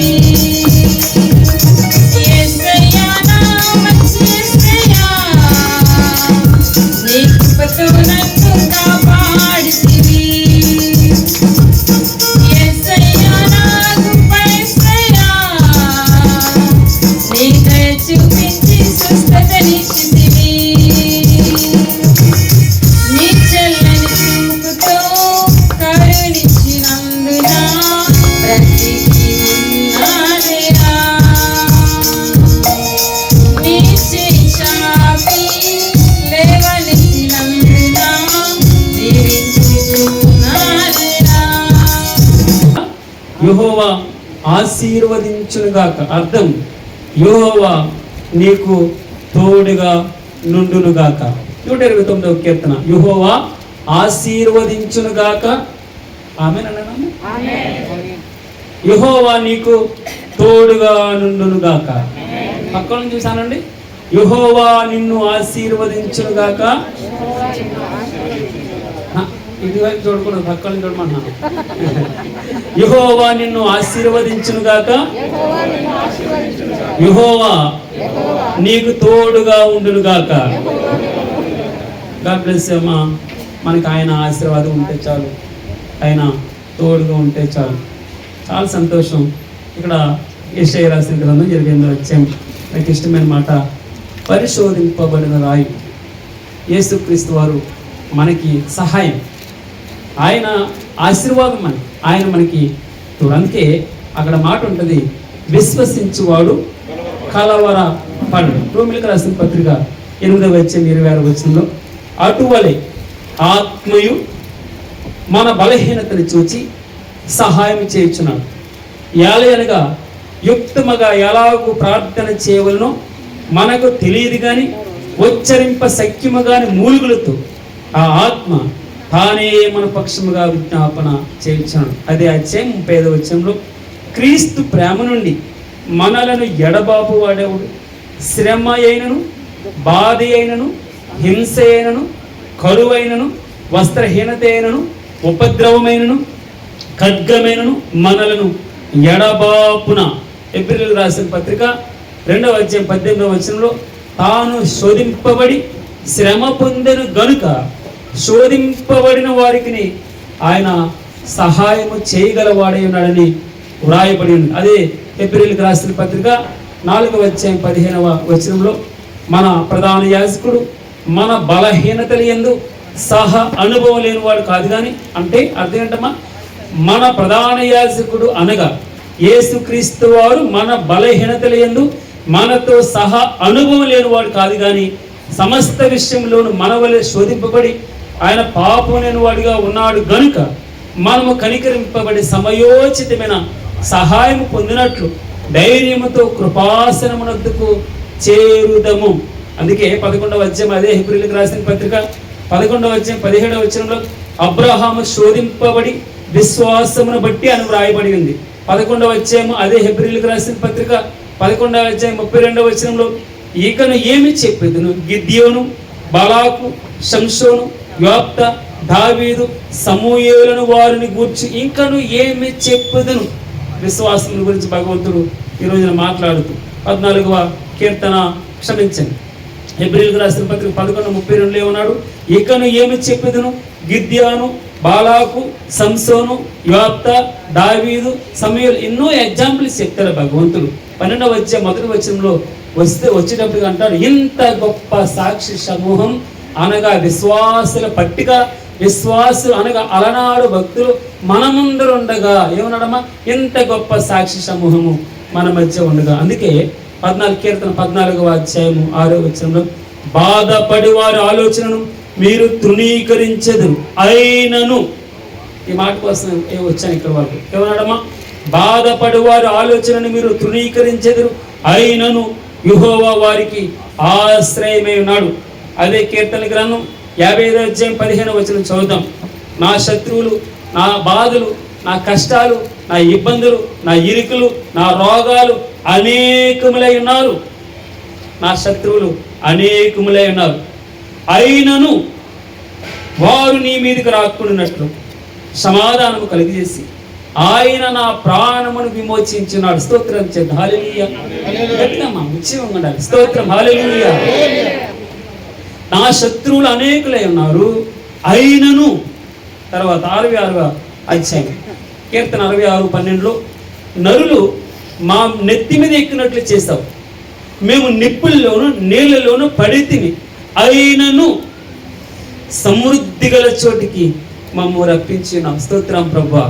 యేసయ్యా నా మంచి యేసయ్యా నీ కృపతో నన్ను కాపాడితివి యేసయ్యా నా గొప్ప యేసయ్యా నీ దయ చూపించి స్వస్థతనిచ్చితివి నీ చల్లని చూపుతో కరుణించినందున బ్రతికి ఉన్నానయ్యా నీ చేయి చాపి లేవనెత్తినందున జీవించుచున్నానయ్యా యెహోవా ఆశీర్వదించునుగాక అర్థం యెహోవా నీకు తోడుగా నుండునుగాక 129వ కీర్తన యెహోవా ఆశీర్వదించునుగాక ఆమేనన్నా యెహోవా నీకు తోడుగా నుండునుగాక పక్కన చూసానండి యెహోవా నిన్ను ఆశీర్వదించునుగాక ఇటువైపు చూడకూడదు పక్కన చూడమన్నా యెహోవా నిన్ను ఆశీర్వదించునుగాక యెహోవా నీకు తోడుగా ఉండునుగాక గాడ్ బ్లెస్ అమ్మా మనకి ఆయన ఆశీర్వాదం ఉంటే చాలు ఆయన తోడుగా ఉంటే చాలు చాలా సంతోషం ఇక్కడ యెషయా రాసిన గ్రంథం 28వ అధ్యాయం నాకు ఇష్టమైన మాట పరిశోధింపబడిన రాయి యేసుక్రీస్తు వారు మనకి సహాయం ఆయన ఆశీర్వాదం ఆయన మనకి అందుకే అక్కడ మాట ఉంటుంది, విశ్వసించువాడు కలవర పడు. రోమిలకు రాసిన పత్రిక 8:26 అటువలే ఆత్మయు మన బలహీనతను చూచి సహాయం చేయుచున్నాడు. ఏలయనగా యుక్తముగా ఎలాగూ ప్రార్థన చేయవలనో మనకు తెలియదు కానీ ఉచ్చరింప శక్యము గాని మూలుగులతో ఆ ఆత్మ తానే మన పక్షముగా విజ్ఞాపన చేయించాడు. అదే అధ్యాయం 35 క్రీస్తు ప్రేమ నుండి మనలను ఎడబాపు వాడేవాడు శ్రమ అయినను, బాధ అయినను, హింస అయినను, కరువైనను, వస్త్రహీనత అయినను, ఉపద్రవమైనను, ఖడ్గమైనను మనలను ఎడబాపున. ఎబ్రిల్ రాసిన పత్రిక 2:18 తాను శోధింపబడి శ్రమ పొందెను గనుక శోధింపబడిన వారికి ఆయన సహాయము చేయగలవాడై ఉన్నాడని వ్రాయబడి ఉంది. అదే ఎబ్రిల్కి రాసిన పత్రిక 4:15 మన ప్రధాన యాజకుడు మన బలహీనతలు యందు సహ అనుభవం లేని వాడు కాదు కానీ, అంటే అర్థం ఏంటమ్మా, మన ప్రధాన యాజకుడు అనగా యేసుక్రీస్తు వారు మన బలహీనతల యందు మనతో సహా అనుభవం లేనివాడు కాదు కానీ సమస్త విషయంలోనూ మన వలె శోధింపబడి ఆయన పాపం లేనివాడిగా ఉన్నాడు గనుక మనము కనికరింపబడి సమయోచితమైన సహాయం పొందినట్లు ధైర్యముతో కృపాసనమునొద్దకు చేరుదము. అందుకే 11వ అధ్యాయం అదే హెబ్రీయులకు రాసిన పత్రిక 11వ అధ్యాయం 17వ అబ్రహాము శోధింపబడి విశ్వాసమును బట్టి అని వ్రాయబడి ఉంది. 11వ అధ్యాయం అదే హెబ్రీయులకు రాసిన పత్రిక 11వ అధ్యాయం 32వ ఇకను ఏమి చెప్పేదును గిద్యోను, బాలాకు, సంసోను, యోప్త, దావీదు, సమూయేలును వారిని గూర్చి ఇంకను ఏమి చెప్పేదును. విశ్వాసం గురించి భగవంతుడు ఈ రోజున మాట్లాడుతూ 14వ కీర్తన క్షమించండి హెబ్రీయులకు రాసిన పత్రిక 11:32 ఉన్నాడు, ఇకను ఏమి చెప్పేదును గిద్యోను, బాలాకు, సంసోను, యోప్త, దావీదు, సమూయేలు ఎన్నో ఎగ్జాంపుల్స్ చెప్తారు భగవంతుడు. 12వ అధ్యాయం 1వ వచ్చేటప్పుడు అంటాడు, ఇంత గొప్ప సాక్షి సమూహం అనగా విశ్వాసుల పట్టిక, విశ్వాసులు అనగా అలనాడు భక్తులు మన ముందర ఉండగా ఏమన్నాడమ్మా, ఇంత గొప్ప సాక్షి సమూహము మన మధ్య ఉండగా. అందుకే 14 కీర్తన 14వ అధ్యాయం 6వ బాధపడి వారి ఆలోచనను మీరు తృణీకరించెదరు అయినను. ఈ మాట కోసం వచ్చాను ఇక్కడ వరకు. ఏమన్నాడమ్మా, బాధపడి వారి ఆలోచనను మీరు తృణీకరించెదరు అయినను యెహోవా వారికి ఆశ్రయమై ఉన్నాడు. అదే కీర్తన గ్రంథం 55వ అధ్యాయం 15వ చదువుదాం. నా శత్రువులు, నా బాధలు, నా కష్టాలు, నా ఇబ్బందులు, నా ఇరుకులు, నా రోగాలు అనేకములై ఉన్నారు. నా శత్రువులు అనేకములై ఉన్నారు, అయినను వారు నీ మీదకి రాకున్నట్లు సమాధానము కలిగజేసి ఆయన నా ప్రాణమును విమోచించున్నాడు. స్తోత్రం చేద్దాం. హల్లెలూయా. గట్టిగా ఉత్సవం ఉండాలి. స్తోత్రం. హల్లెలూయా. నా శత్రువులు అనేకులై ఉన్నారు, అయినను. తర్వాత 66వ అధ్యాయం కీర్తన 66:12 నరులు మా నెత్తి మీద ఎక్కినట్లు చేస్తావు, మేము నిప్పుల్లోను నీళ్ళలోను పడితిని, అయినను సమృద్ధి గల చోటికి మమ్ము రప్పించున్నాం. స్తోత్రం ప్రభువా.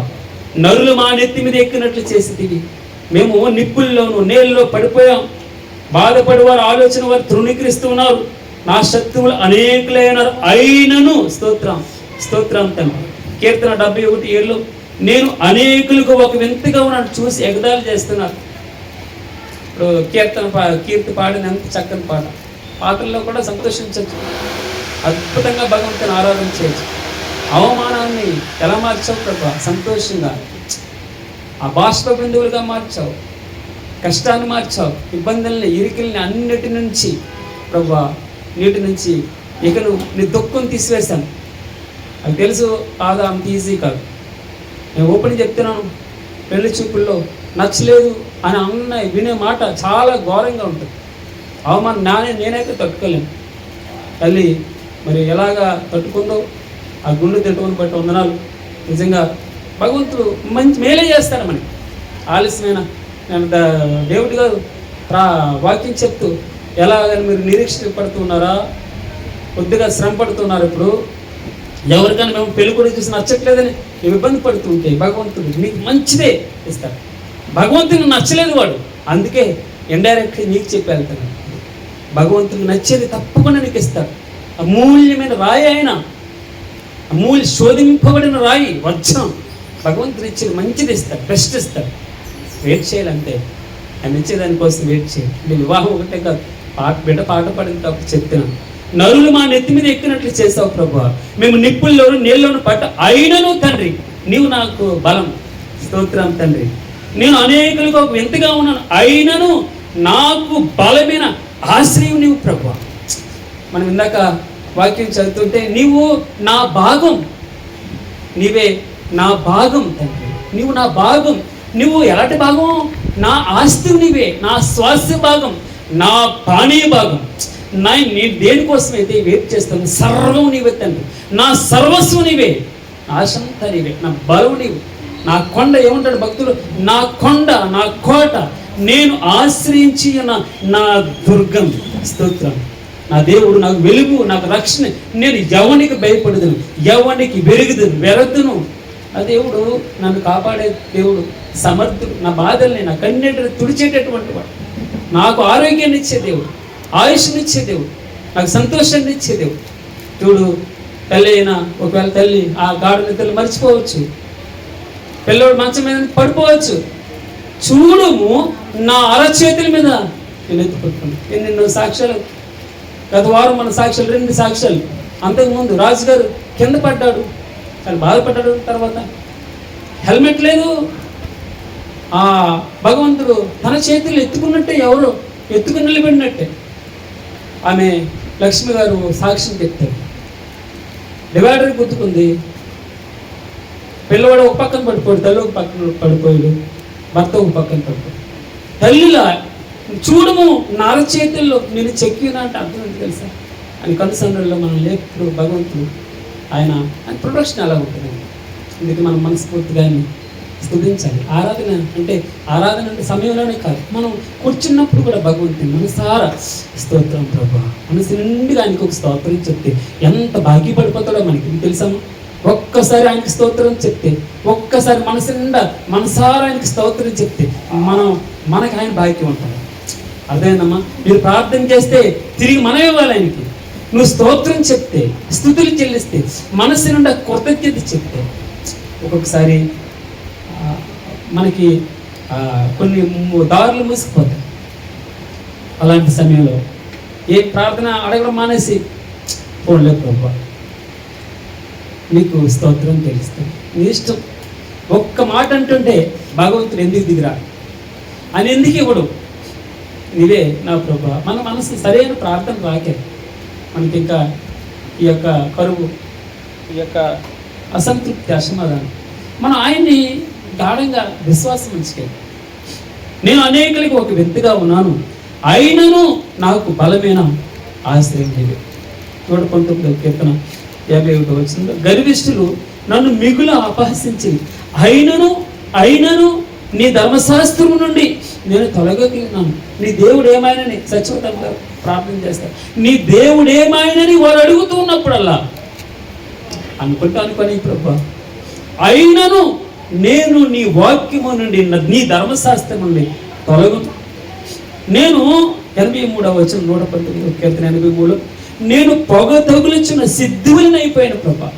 నరులు మా నెత్తి మీద ఎక్కినట్లు చేసేది, మేము నిప్పుల్లోను నీళ్ళలో పడిపోయాం. బాధపడి వారు ఆలోచన వారు తృణీకరిస్తూ ఉన్నారు. నా శత్రువులు అనేకులైనారు, అయినను. స్తోత్రం, స్తోత్రం తండ్రి. కీర్తన 71:7 నేను అనేకులకు ఒక వింతగా ఉన్నాను చూసి ఎగదాలు చేస్తున్నారు. ఇప్పుడు కీర్తి పాడిన ఎంత చక్కని పాట. పాటల్లో కూడా సంతోషించవచ్చు, అద్భుతంగా భగవంతుని ఆరాధన చేయొచ్చు. అవమానాన్ని ఎలా మార్చావు ప్రభా? సంతోషంగా ఆ బాష్ప బిందువులుగా మార్చావు, కష్టాన్ని మార్చావు, ఇబ్బందుల్ని, ఇరికిల్ని అన్నిటి నుంచి ప్రభా, నీటి నుంచి ఇక నువ్వు నీ దుఃఖం తీసివేశాను. అది తెలుసు కాదా, అంత ఈజీ కాదు. నేను ఓపెన్ చెప్తున్నాను, పెళ్లి చూపుల్లో నచ్చలేదు అని అన్న వినే మాట చాలా ఘోరంగా ఉంటుంది. అవమానం నేనైతే తట్టుకోలేను. తల్లి మరి ఎలాగా తట్టుకుందో ఆ గుండె తిట్టుకొని బట్టి వందనాలు. నిజంగా భగవంతుడు మంచి మేలే చేస్తాడు మనకి. ఆలస్యమైన నేను దేవుడి గారు వాక్యం చెప్తూ ఎలాగని మీరు నిరీక్షణ పడుతున్నారా, కొద్దిగా శ్రమ పడుతున్నారు. ఇప్పుడు ఎవరికైనా మేము పెళ్లి కూడా చూసి నచ్చట్లేదని మేము ఇబ్బంది పడుతుంటే భగవంతుడు నీకు మంచిదే ఇస్తాడు. భగవంతునికి నచ్చలేదు వాడు, అందుకే ఇండైరెక్ట్గా నీకు చెప్పి వెళ్తాను. భగవంతునికి నచ్చేది తప్పకుండా నీకు ఇస్తాడు. అమూల్యమైన రాయి ఆయన, శోధింపబడిన రాయి వజ్రం. భగవంతుడు ఇచ్చేది మంచిది ఇస్తాడు, బెస్ట్ ఇస్తాడు. వెయిట్ చేయాలంటే ఆయన ఇచ్చేదానికోసం వెయిట్ చేయాలి. నేను వివాహం ఒకటే కాదు, బిడ్డ పాట పడింది కాబట్టి చెప్తున్నాను. నరులు మా నెత్తి మీద ఎక్కినట్లు చేసావు ప్రభువా, మేము నిప్పుల్లోను నీళ్ళలోను పట్ట అయినను తండ్రి నీవు నాకు బలం. స్తోత్రం తండ్రి. నేను అనేకులకు ఒక వింతగా ఉన్నాను, అయినను నాకు బలమైన ఆశ్రయం నీవు ప్రభువా. మనం ఇందాక వాక్యం చదువుతుంటే నీవు నా భాగం, నీవే నా భాగం తండ్రి, నీవు నా భాగం. నువ్వు ఎలాంటి భాగం? నా ఆస్తి నీవే, నా స్వాస్థ్య భాగం, నా పానీయ భాగం. నీ దేనికోసమైతే వెయిట్ చేస్తాను, సర్వం నీవే తండ్రి, నా సర్వస్వం నీవే, ఆశంతా నీవే, నా బలం నీవు, నా కొండ. ఏమంటాడు భక్తులు? నా కొండ, నా కోట, నేను ఆశ్రయించి నా దుర్గం. స్తోత్రం. నా దేవుడు నాకు వెలుగు, నాకు రక్షణ. నేను ఎవనికి భయపడదును, ఎవనికి వెరదును. ఆ దేవుడు నన్ను కాపాడే దేవుడు, సమర్థుడు. నా బాధల్ని, నా కన్నీటిని తుడిచేటటువంటి వాడు, నాకు ఆరోగ్యాన్ని ఇచ్చే దేవుడు, ఆయుష్నిచ్చే దేవుడు, నాకు సంతోషాన్ని ఇచ్చే దేవుడు. చూడు, తల్లి అయినా ఒకవేళ తల్లి ఆ గాఢ నిద్రలు మర్చిపోవచ్చు, పిల్లవాడు మంచం మీద పడిపోవచ్చు. చూడుము నా అరచేతుల మీద నేను ఎత్తుపట్టుకున్నాను. ఎన్నెన్నో సాక్ష్యాలు, గత వారం మన సాక్ష్యాలు 2 సాక్ష్యాలు. అంతకుముందు రాజుగారు కింద పడ్డాడు, కానీ బాధపడ్డాడు. తర్వాత హెల్మెట్ లేదు, ఆ భగవంతుడు తన చేతులు ఎత్తుకున్నట్టే, ఎవరు ఎత్తుకుని నిలబడినట్టే. ఆమె లక్ష్మి గారు సాక్ష్యం చెప్తారు. డివైడర్ గుర్తుకుంది, పిల్లవాడు ఒక పక్కన పడిపోయాడు, తల్లి ఒక పక్కన పడిపోయాడు, భర్త ఒక పక్కన పడిపోయాడు. తల్లిలా చూడము నార చేతుల్లో నేను చెక్కినా అంటే అర్థం ఏంటి తెలుసా? అని కనుసండ్రుల్లో మనం లేపుడు భగవంతుడు ఆయన ప్రొడక్షన్ అలా ఉంటుంది. అందుకే మనం మనస్ఫూర్తిగా ఆయన స్తుతించాలి. ఆరాధన అంటే సమయంలోనే కాదు, మనం కూర్చున్నప్పుడు కూడా భగవంతుని మనసారా స్తోత్రం ప్రభా, మనసు నిండుగా ఆయనకు ఒక స్తోత్రం చెప్తే ఎంత భాగ్యపడిపోతాడో మనకి తెలుసామా? ఒక్కసారి ఆయనకి స్తోత్రం చెప్తే, ఒక్కసారి మనసు నిండా మనసారా ఆయనకి స్తోత్రం చెప్తే మనకి ఆయన భాగ్యం ఉంటాడు. అర్థమైందమ్మా? మీరు ప్రార్థన చేస్తే తిరిగి మనం ఇవ్వాలి ఆయనకి. నువ్వు స్తోత్రం చెప్తే, స్తుతులు చెల్లిస్తే, మనసు నిండా కృతజ్ఞత చెప్తే, ఒక్కొక్కసారి మనకి కొన్ని దారులు మూసుకుపోతాయి. అలాంటి సమయంలో ఏ ప్రార్థన అడగడం మానేసి పోలే ప్రభా నీకు స్తోత్రం తెలుస్తుంది, నీ ఇష్టం. ఒక్క మాట అంటుంటే భగవంతుడు ఎందుకు దిగిరా అని ఎందుకు ఇవ్వడు? నీవే నా ప్రభా. మన మనసు సరైన ప్రార్థన రాకే మనకి ఇంకా ఈ యొక్క కరువు, ఈ యొక్క అసంతృప్తి, అసమాధానం. మనం ఆయన్ని గాఢంగా విశ్వాసం ఉంచుకోవాలి. నేను అనేకులకి ఒక వింతగా ఉన్నాను, అయినను నాకు బలమైన ఆశ్రయం లేదు. 119వ కీర్తన 51వ వచనంలో, గర్విష్ఠులు నన్ను మిగులు అపహసించి అయినను నీ ధర్మశాస్త్రము నుండి నేను తొలగలిగినాను. నీ దేవుడు ఏమైనని సచివతంగా ప్రార్థన చేస్తారు. నీ దేవుడు ఏమైనని వారు అడుగుతూ ఉన్నప్పుడల్లా అనుకొని ప్రభా, అయినను నేను నీ వాక్యము నుండి, నీ ధర్మశాస్త్రం నుండి తొలగను. నేను 83వ వచనం 119వ కీర్తన 83లో, నేను పొగ తగులుచున్న సిద్ధువులని అయిపోయాను ప్రభా.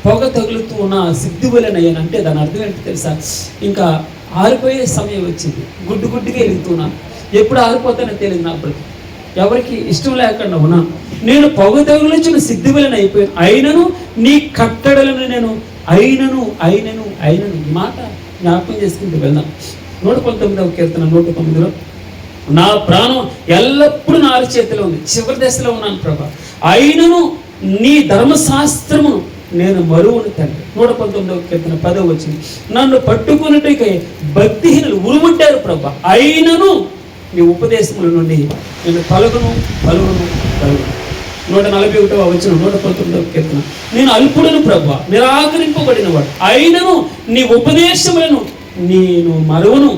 పొగ తగులుతూ ఉన్న సిద్ధువులని అయ్యాను అంటే దాని అర్థం ఏంటి తెలుసా? ఇంకా ఆరిపోయే సమయం వచ్చింది, గుడ్డుగా వెళ్తున్నాను. ఎప్పుడు ఆరిపోతానో తెలియదు. నాకు ఎవరికి ఇష్టం లేకుండా ఉన్నాను. నేను పొగ తగులుచున్న సిద్ధువులని అయిపోయాను, అయినను నీ కట్టడలను నేను అయినను ఈ మాట జ్ఞాపకం చేసుకుంటూ వెళ్దాం. 119వ కీర్తన 109లో, నా ప్రాణం ఎల్లప్పుడూ నా అరచేతిలో ఉంది, చివరి దశలో ఉన్నాను ప్రభా, అయినను నీ ధర్మశాస్త్రము నేను మరువను తండ్రి. 119వ కీర్తన 10వ వచనం, నన్ను పట్టుకున్నట్టుగా భక్తిహీనులు ఉరుముంటారు ప్రభా, అయినను నీ ఉపదేశముల నుండి నేను పలుగును. 141వ వచనం 119వ కీర్తన, నేను అల్పుడను ప్రభా, నిరాకరింపబడిన వాడు, అయినను నీ ఉపదేశములను నేను మరవను.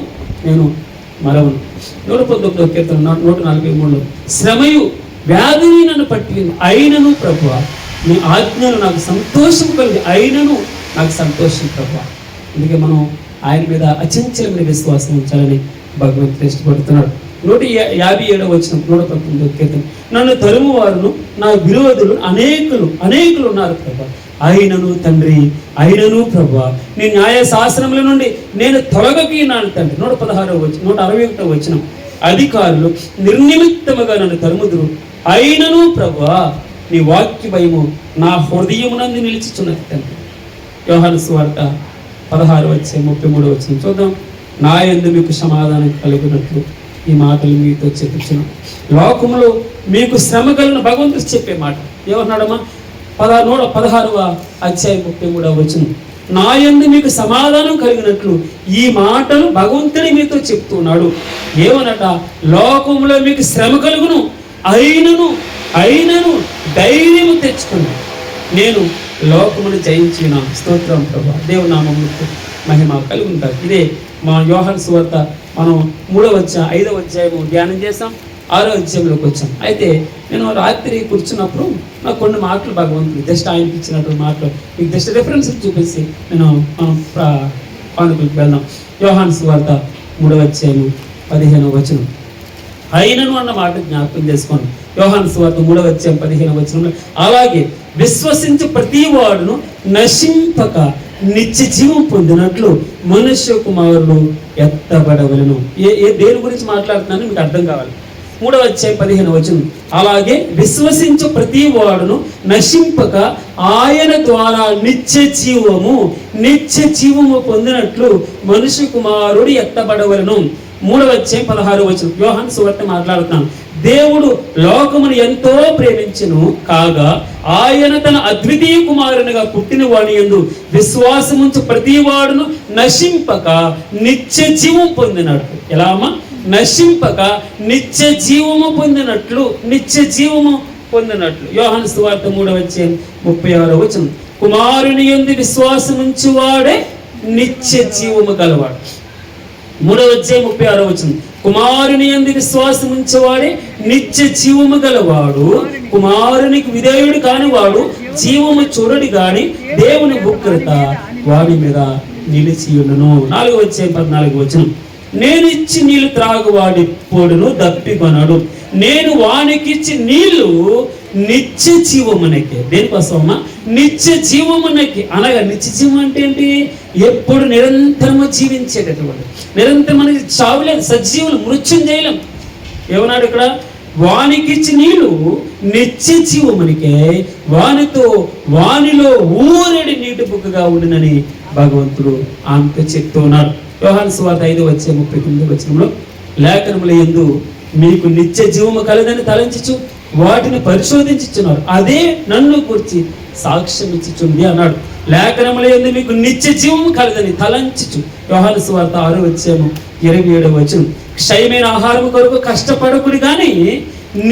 119వ కీర్తన 143లో, శ్రమయు వ్యాధిని నన్ను పట్టింది, అయినను ప్రభువా నీ ఆజ్ఞలు నాకు సంతోషం కలిగి అయినను నాకు సంతోషం ప్రభా. అందుకే మనం ఆయన మీద అచంచలమైన విశ్వాసం ఉంచాలని భగవంతుడు ఇష్టపడుతున్నాడు. 157 వచనం 119 కీర్తన, నన్ను తరుము వారును నా విరోధులు అనేకులు ఉన్నారు ప్రభా. అయినను తండ్రి, అయినను ప్రభా నీ న్యాయ శాసనముల నుండి నేను తొలగకినాను తండ్రి. 161 వచనం, అధికారులు నిర్నిమిత్తముగా నన్ను తరుముదురు, అయినను ప్రభా నీ వాక్య భయము నా హృదయమునందు నిలిచిచున్నది తండ్రి. యోహాను సువార్త 16:33 వచనం చూద్దాం. నా యందు మీకు సమాధానం కలిగినట్లు ఈ మాటలు మీతో చెప్పుచున్నాను. లోకములో మీకు శ్రమ కలిగిన భగవంతుడు చెప్పే మాట ఏమన్నాడమ్మా? 16:33 వచనం, నా యందు మీకు సమాధానం కలిగినట్లు ఈ మాటలు భగవంతుడి మీతో చెప్తున్నాడు. ఏమనట? లోకంలో మీకు శ్రమ కలుగును, అయినను ధైర్యము తెచ్చుకుని నేను లోకమును జయించిన. స్తోత్రం ప్రభా. దేవుని నామమునకు మహిమ కలుగుంటారు. ఇదే మా యోహాను సువార్త మనం 5వ అధ్యాయము ధ్యానం చేసాం, 6వ అధ్యాయంలోకి వచ్చాం. అయితే నేను రాత్రి కూర్చున్నప్పుడు నాకు కొన్ని మాటలు భగవంతుడు జస్ట్ ఆయనకి ఇచ్చినటువంటి మాటలు మీకు జస్ట్ రెఫరెన్స్ చూపించి మనం పానుకులకు వెళ్దాం. యోహాను సువార్త 3వ అధ్యాయము 15వ వచనం, అయినను అన్న మాట జ్ఞాపకం చేసుకోండి. యోహాను సువార్త 3వ అధ్యాయం 15వ వచనంలో, అలాగే విశ్వసించు ప్రతి వాడును నశింపక నిత్య జీవం పొందినట్లు మనుష్య కుమారులు ఎత్తబడవలను. దేని గురించి మాట్లాడుతున్నాను మీకు అర్థం కావాలి. 3వ అధ్యాయం 15వ వచనం, అలాగే విశ్వసించు ప్రతి వాడును నశింపక ఆయన ద్వారా నిత్య జీవము పొందినట్లు మనుష్య కుమారుడు ఎత్తబడవలను. 3వ అధ్యాయం 16వ వచనం, యోహాను సువార్త మాట్లాడుతున్నాను. దేవుడు లోకమును ఎంతో ప్రేమించెను కాగా ఆయన తన అద్వితీయ కుమారునిగా పుట్టిన వాడి యందు విశ్వాసముంచు ప్రతి వాడును నశింపక నిత్య జీవం పొందినట్లు. ఎలా అమ్మా? నశింపక నిత్య జీవము పొందినట్లు. యోహాను సువార్త 3వ అధ్యాయం 36వ వచనం, కుమారుని యందు విశ్వాసముంచు వాడే నిత్య జీవము గలవాడు. 3వ అధ్యాయం 36వ వచనం, కుమారుని యందు విశ్వాసం ఉంచేవాడే నిత్య జీవము గలవాడు, కుమారునికి విధేయుడు కాని వాడు జీవము చూడడు గాని దేవుని ఉగ్రత వాడి మీద నిలిచి ఉండును. 4వ అధ్యాయం 14వ వచనం, నేను ఇచ్చి నీళ్లు త్రాగువాడి పోడును దప్పికొనడు, నేను వానికిచ్చి నీళ్లు నిత్య జీవమునకే. దేనికోసమమ్మా? నిత్య జీవమునకి. అనగా నిత్య జీవం అంటే ఏంటి? ఎప్పుడు నిరంతరము జీవించేటటువంటి, నిరంతరం మనకి చావులేదు, సజీవులు, మృత్యుంజయులం. ఏమన్నాడు ఇక్కడ? వానికిచ్చి నీళ్లు నిత్య జీవమునికే, వానిలో ఊరేడి నీటి బుక్కగా ఉండినని భగవంతుడు ఆమెతో చెప్తూ ఉన్నాడు. యోహాను సువార్త 5వ అధ్యాయం 39వ వచనంలో, లేఖనముల యందు మీకు నిత్య జీవము కలదని తలంచుచు వాటిని పరిశోధించుచున్నారు, అదే నన్ను గురించి సాక్ష్యం ఇచ్చుచుంది అన్నాడు. లేఖనముల యందు మీకు నిత్య జీవము కలదని తలంచుచు. యోహాను సువార్త 6వ అధ్యాయం 27వ వచనం, క్షయమైన ఆహారం కొరకు కష్టపడకుడి కానీ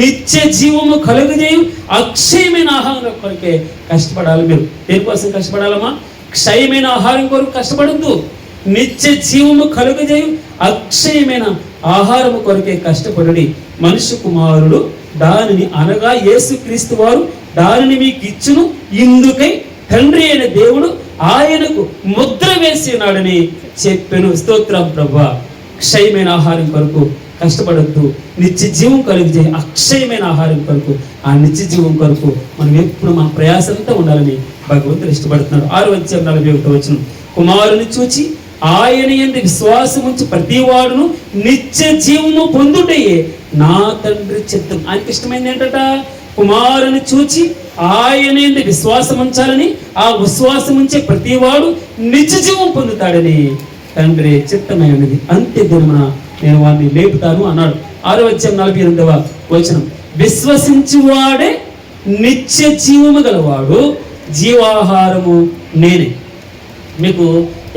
నిత్య జీవము కలుగజేయు అక్షయమైన ఆహారం కొరకే కష్టపడాలి. మీరు దేనికోసం కష్టపడాలమ్మా? క్షయమైన ఆహారం కొరకు కష్టపడద్దు, నిత్య జీవము కలుగజేయు అక్షయమైన ఆహారము కొరకే కష్టపడుడి. మనుష్య కుమారుడు దానిని, అనగా యేసుక్రీస్తు వారు దానిని మీకు ఇచ్చును, ఇందుకై తండ్రి అయిన దేవుడు ఆయనకు ముద్ర వేసి ఉన్నాడని చెప్పెను. స్తోత్రం ప్రభా. క్షయమైన ఆహారం కొరకు కష్టపడద్దు, నిత్య జీవం కలిగే అక్షయమైన ఆహారం కొరకు, ఆ నిత్య జీవం కొరకు మనం ఎప్పుడు మన ప్రయాసంతో ఉండాలని భగవంతుడు ఇష్టపడుతున్నాడు. 6వ అధ్యాయం 41వ వచనం, కుమారుని చూచి ఆయన యందు విశ్వాసముంచు ప్రతి వాడును నిత్య జీవము పొందుటయే నా తండ్రి చిత్తం. ఆయనకి ఇష్టమైంది ఏంటట? కుమారుని చూచి ఆయన యందు విశ్వాసం ఉంచాలని, ఆ విశ్వాసం ఉంచే ప్రతి వాడు నిత్య జీవం పొందుతాడని తండ్రి చిత్తమైనది. అంత్య దినమున నేను వాడిని లేపుతాను అన్నాడు. 6వ అధ్యాయం 48వ వచనం, విశ్వసించువాడే నిత్య జీవము గలవాడు, జీవాహారము నేనే. మీకు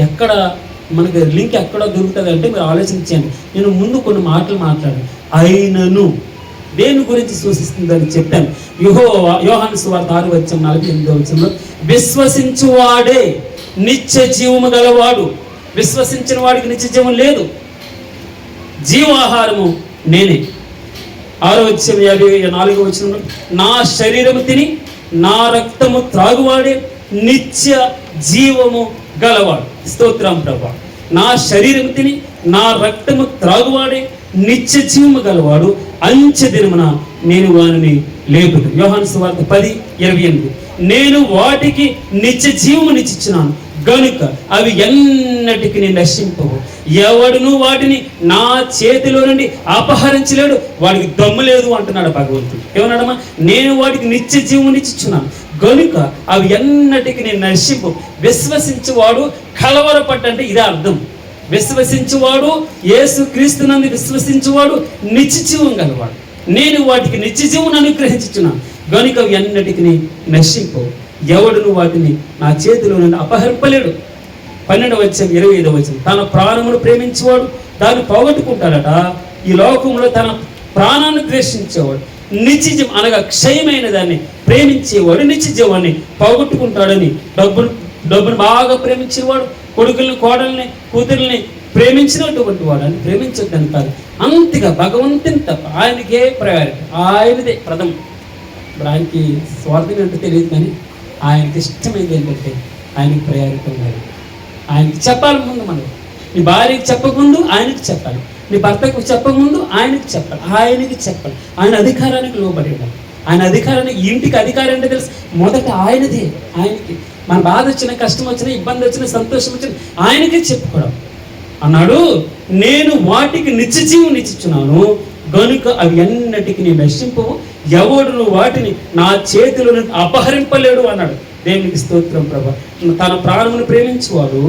ఎక్కడ మనకి లింక్ ఎక్కడ దొరుకుతుంది అంటే మీరు ఆలోచించండి. నేను ముందు కొన్ని మాటలు మాట్లాడాను. అయినను దేని గురించి సూచిస్తుందని చెప్పాను. యోహాను సువార్త 6వ అధ్యాయం 48వ వచనంలో, విశ్వసించువాడే నిత్య జీవము గలవాడు. విశ్వసించిన వాడికి నిత్య జీవం లేదు, జీవాహారము నేనే. 6వ అధ్యాయం 54వ వచనంలో, నా శరీరము తిని నా రక్తము త్రాగువాడే నిత్య జీవము గలవాడు. స్తోత్రం ప్రభా. నా శరీరం తిని నా రక్తము త్రాగువాడే నిత్య జీవము గలవాడు, అంచె దినమున నేను వానిని లేపుదు. యోహాను సువార్త 10:28. నేను వాటికి నిత్య జీవమునిచ్చినాను గనుక అవి ఎన్నటికి నశింపవు, ఎవడును వాటిని నా చేతిలో నుండి అపహరించలేడు, వాడికి దమ్ము లేదు అంటున్నాడు భగవంతుడు. ఏమన్నాడమ్మా? నేను వాటికి నిత్య జీవమునిచ్చిచున్నాను గనుక అవి ఎన్నటికి నేను నశింపు. విశ్వసించువాడు కలవరపడ్డంటే ఇదే అర్థం. విశ్వసించువాడు, యేసు క్రీస్తునందు విశ్వసించువాడు నిత్య జీవం గలవాడు. నేను వాటికి నిత్య జీవం అనుగ్రహించుచున్నాను గనుక అవి ఎన్నటికి నశింపు, ఎవడును వాటిని నా చేతిలో నుండి అపహరింపలేడు. 12:25. తన ప్రాణమును ప్రేమించేవాడు దాన్ని పోగొట్టుకుంటాడట. ఈ లోకంలో తన ప్రాణాన్ని ద్వేషించేవాడు నిత్య జీవం అనగా క్షయమైన దాన్ని ప్రేమించేవాడు నిత్య జీవాన్ని పోగొట్టుకుంటాడని. డబ్బును బాగా ప్రేమించేవాడు కొడుకుల్ని, కోడల్ని, కూతుర్ని ప్రేమించినటువంటి వాడు అని ప్రేమించొద్దని కాదు, అంతగా భగవంతుని తప్ప ఆయనకే ప్రయారిటీ, ఆయనదే ప్రథమం. ఇప్పుడు ఆయనకి స్వార్థం ఏంటో తెలియదు, కానీ ఆయనకి ఇష్టమైంది ఏంటంటే ఆయనకి ప్రయారిటీ ఉండాలి. ఆయనకి చెప్పాలి ముందు. మనం నీ భార్యకి చెప్పకముందు ఆయనకి చెప్పాలి, నీ భర్తకు చెప్పకముందు ఆయనకి చెప్పాలి, ఆయనకి చెప్పాలి. ఆయన అధికారానికి లోబడి ఉండాలి. ఆయన అధికారానికి, ఇంటికి అధికారం అంటే తెలుసు, మొదట ఆయనదే. ఆయనకి మన బాధ వచ్చినా, కష్టం వచ్చినా, ఇబ్బంది వచ్చినా, సంతోషం వచ్చినా ఆయనకే చెప్పుకోవడం అన్నాడు. నేను వాటికి నిత్య జీవం ఇచ్చుచున్నాను గనుక అవి ఎన్నటికి నేను నశింపవు, ఎవడును వాటిని నా చేతిలో అపహరింపలేడు అన్నాడు. దేవునికి స్తోత్రం ప్రభా. తన ప్రాణమును ప్రేమించువాడు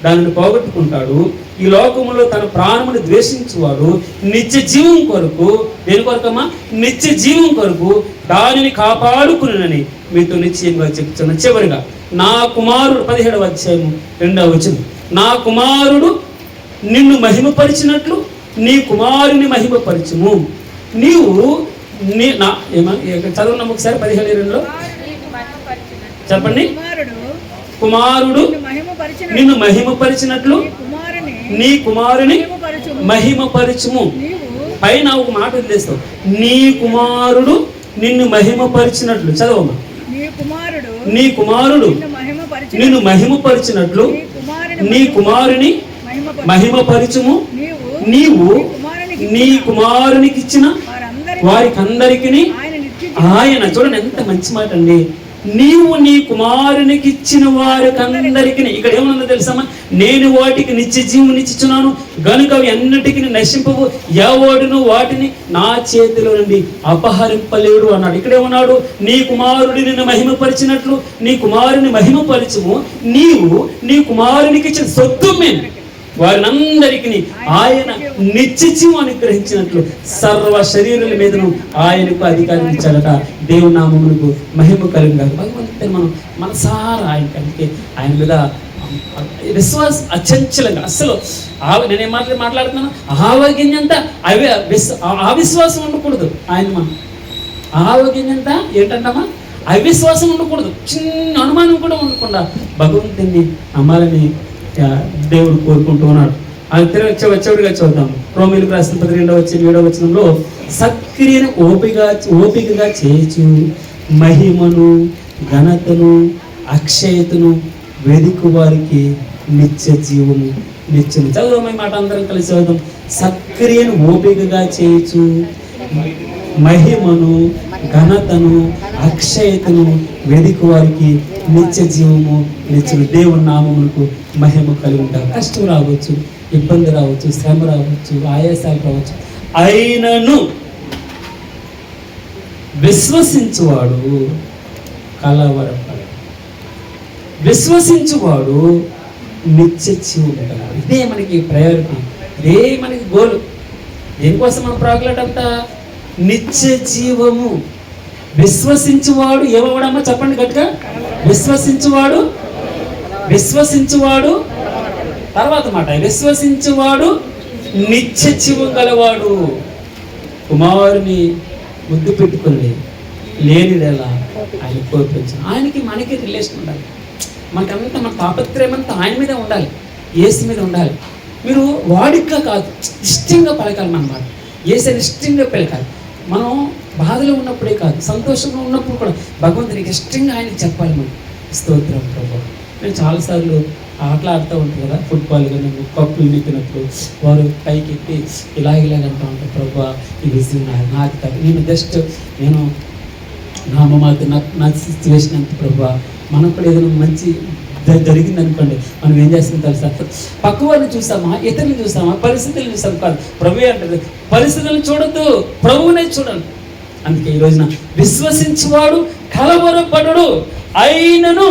దానిని పోగొట్టుకుంటాడు. ఈ లోకములో తన ప్రాణమును ద్వేషించువాడు నిత్య జీవం కొరకు, దేని కొరకమ్మా? నిత్య జీవం కొరకు దానిని కాపాడుకునని మీతో నిశ్చయంగా చెప్తున్నాను. చివరిగా నా కుమారుడు 17:2. నా కుమారుడు నిన్ను మహిమపరిచినట్లు నీ కుమారుని మహిమపరచుము. నీవు చదువున్నాము ఒకసారి 17:2 చెప్పండి. కుమారుడు నిన్ను మహిమపరిచినట్లు నీ కుమారుని మహిమపరచుము. పైన ఒక మాట వదిలేస్తావు, నీ కుమారుడు నిన్ను మహిమపరిచినట్లు. చదవమ్మా. నీ కుమారుడు నిన్ను మహిమపరిచినట్లు నీ కుమారుని మహిమపరచుము. నీవు నీ కుమారునికి ఇచ్చిన వారికి అందరికీ ఆయన, చూడండి ఎంత మంచి మాట అండి, నీవు నీ కుమారునికి ఇచ్చిన వారికి అందరికీ. ఇక్కడ ఏమన్నా తెలుసమ్మా? నేను వాటికి నిత్య జీవమునిచ్చుచున్నాను గనుక అవి అన్నిటికీ నశింపవు, ఎవడును వాటిని నా చేతిలో నుండి అపహరింపలేడు అన్నాడు. ఇక్కడ ఏమన్నాడు? నీ కుమారుడు నిన్ను మహిమపరిచినట్లు నీ కుమారుని మహిమపరచుము. నీవు నీ కుమారునికి ఇచ్చిన సొత్తు మేము వారినందరికీ ఆయన నిత్య జీవం అనుగ్రహించినట్లు సర్వ శరీరుల మీదను ఆయనకు అధికారం ఇచ్చాడట. దేవుని నామమునకు మహిమ కలుగుగాక. భగవంతుని మనం మనసారా ఆయన కలిగితే ఆయన మీద విశ్వాసం అచంచలంగా, అస్సలు నేనేం మాట్లాడుతున్నాను, ఆవగింజంత అవిశ్వాసం ఉండకూడదు. ఆయన మనం ఆవగింజంత ఏంటంటమ్మా? అవిశ్వాసం ఉండకూడదు. చిన్న అనుమానం కూడా ఉండకుండా భగవంతుని నమ్మాలని దేవుడు కోరుకుంటూ ఉన్నాడు. అది వచ్చేవాడిగా చూద్దాం. రోమీయులకు రాసిన 12:7 సక్రియను ఓపికగా చేయొచ్చు మహిమను ఘనతను అక్షయతను వెదికు వారికి నిత్య జీవము నిత్యము. చదువుదాం ఈ మాట అందరం కలిసి చదువుదాం. సక్రియను ఓపికగా చేయొచ్చు మహిమను ఘనతను అక్షయతను వెదికు వారికి నిత్య జీవము నిత్యము. దేవుని నామమునకు మహిమ కలిగి ఉంటారు. కష్టం రావచ్చు, ఇబ్బంది రావచ్చు, శ్రమ రావచ్చు, ఆయాసాలు రావచ్చు, అయినను విశ్వసించువాడు కలవరపడు, విశ్వసించువాడు నిత్య జీవం. ఇదే మనకి ప్రయారిటీ, ఇదే మనకి గోలు. దేనికోసం మనం ప్రాకులాటంతా? నిత్య జీవము. విశ్వసించువాడు ఏమవడమ్మా? చెప్పండి గట్టిగా. విశ్వసించువాడు తర్వాత మాట, విశ్వసించువాడు నిత్య జీవం గలవాడు. కుమారుని ముద్దు పెట్టుకుని లేనిదెలా ఆయన కోల్పించాను. ఆయనకి మనకి రిలేషన్ ఉండాలి. మనకంతా మన తాపత్రయం అంతా ఆయన మీద ఉండాలి, యేసు మీద ఉండాలి. మీరు వాడిగా కాదు, ఇష్టంగా పలకాలి. మన మాట యేసుని ఇష్టంగా పలకాలి. మనం బాధలో ఉన్నప్పుడే కాదు, సంతోషంగా ఉన్నప్పుడు కూడా భగవంతునికి ఇష్టంగా ఆయనకి చెప్పాలి మనం. స్తోత్రం ప్రభు. నేను చాలాసార్లు ఆటలు ఆడుతూ ఉంటాను కదా, ఫుట్బాల్ కానీ కప్పులు నెక్కినప్పుడు వారు పైకి ఎత్తి ఇలాగంటూ ఉంటారు, ప్రభు ఈ విజయం నాకు కాదు, నేను నా మాకు నా సిచ్యువేషన్ అంత ప్రభు. మనకు కూడా ఏదైనా మంచి జరిగింది అనుకోండి, మనం ఏం చేస్తాం తెలుసా, పక్క వారిని చూసామా, ఇతరులు చూసామా, పరిస్థితులను చూసాం కాదు. ప్రభు అంటారు పరిస్థితులను చూడొద్దు, ప్రభువునే చూడండి. అందుకే ఈ రోజున విశ్వసించేవాడు కలవరపడడు, అయినను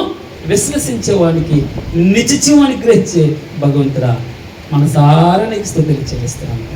విశ్వసించేవానికి నిజ జీవాన్ని గ్రహించే భగవంతుడా మనసారా నీకు స్తుతులు చెల్లిస్తున్నాను.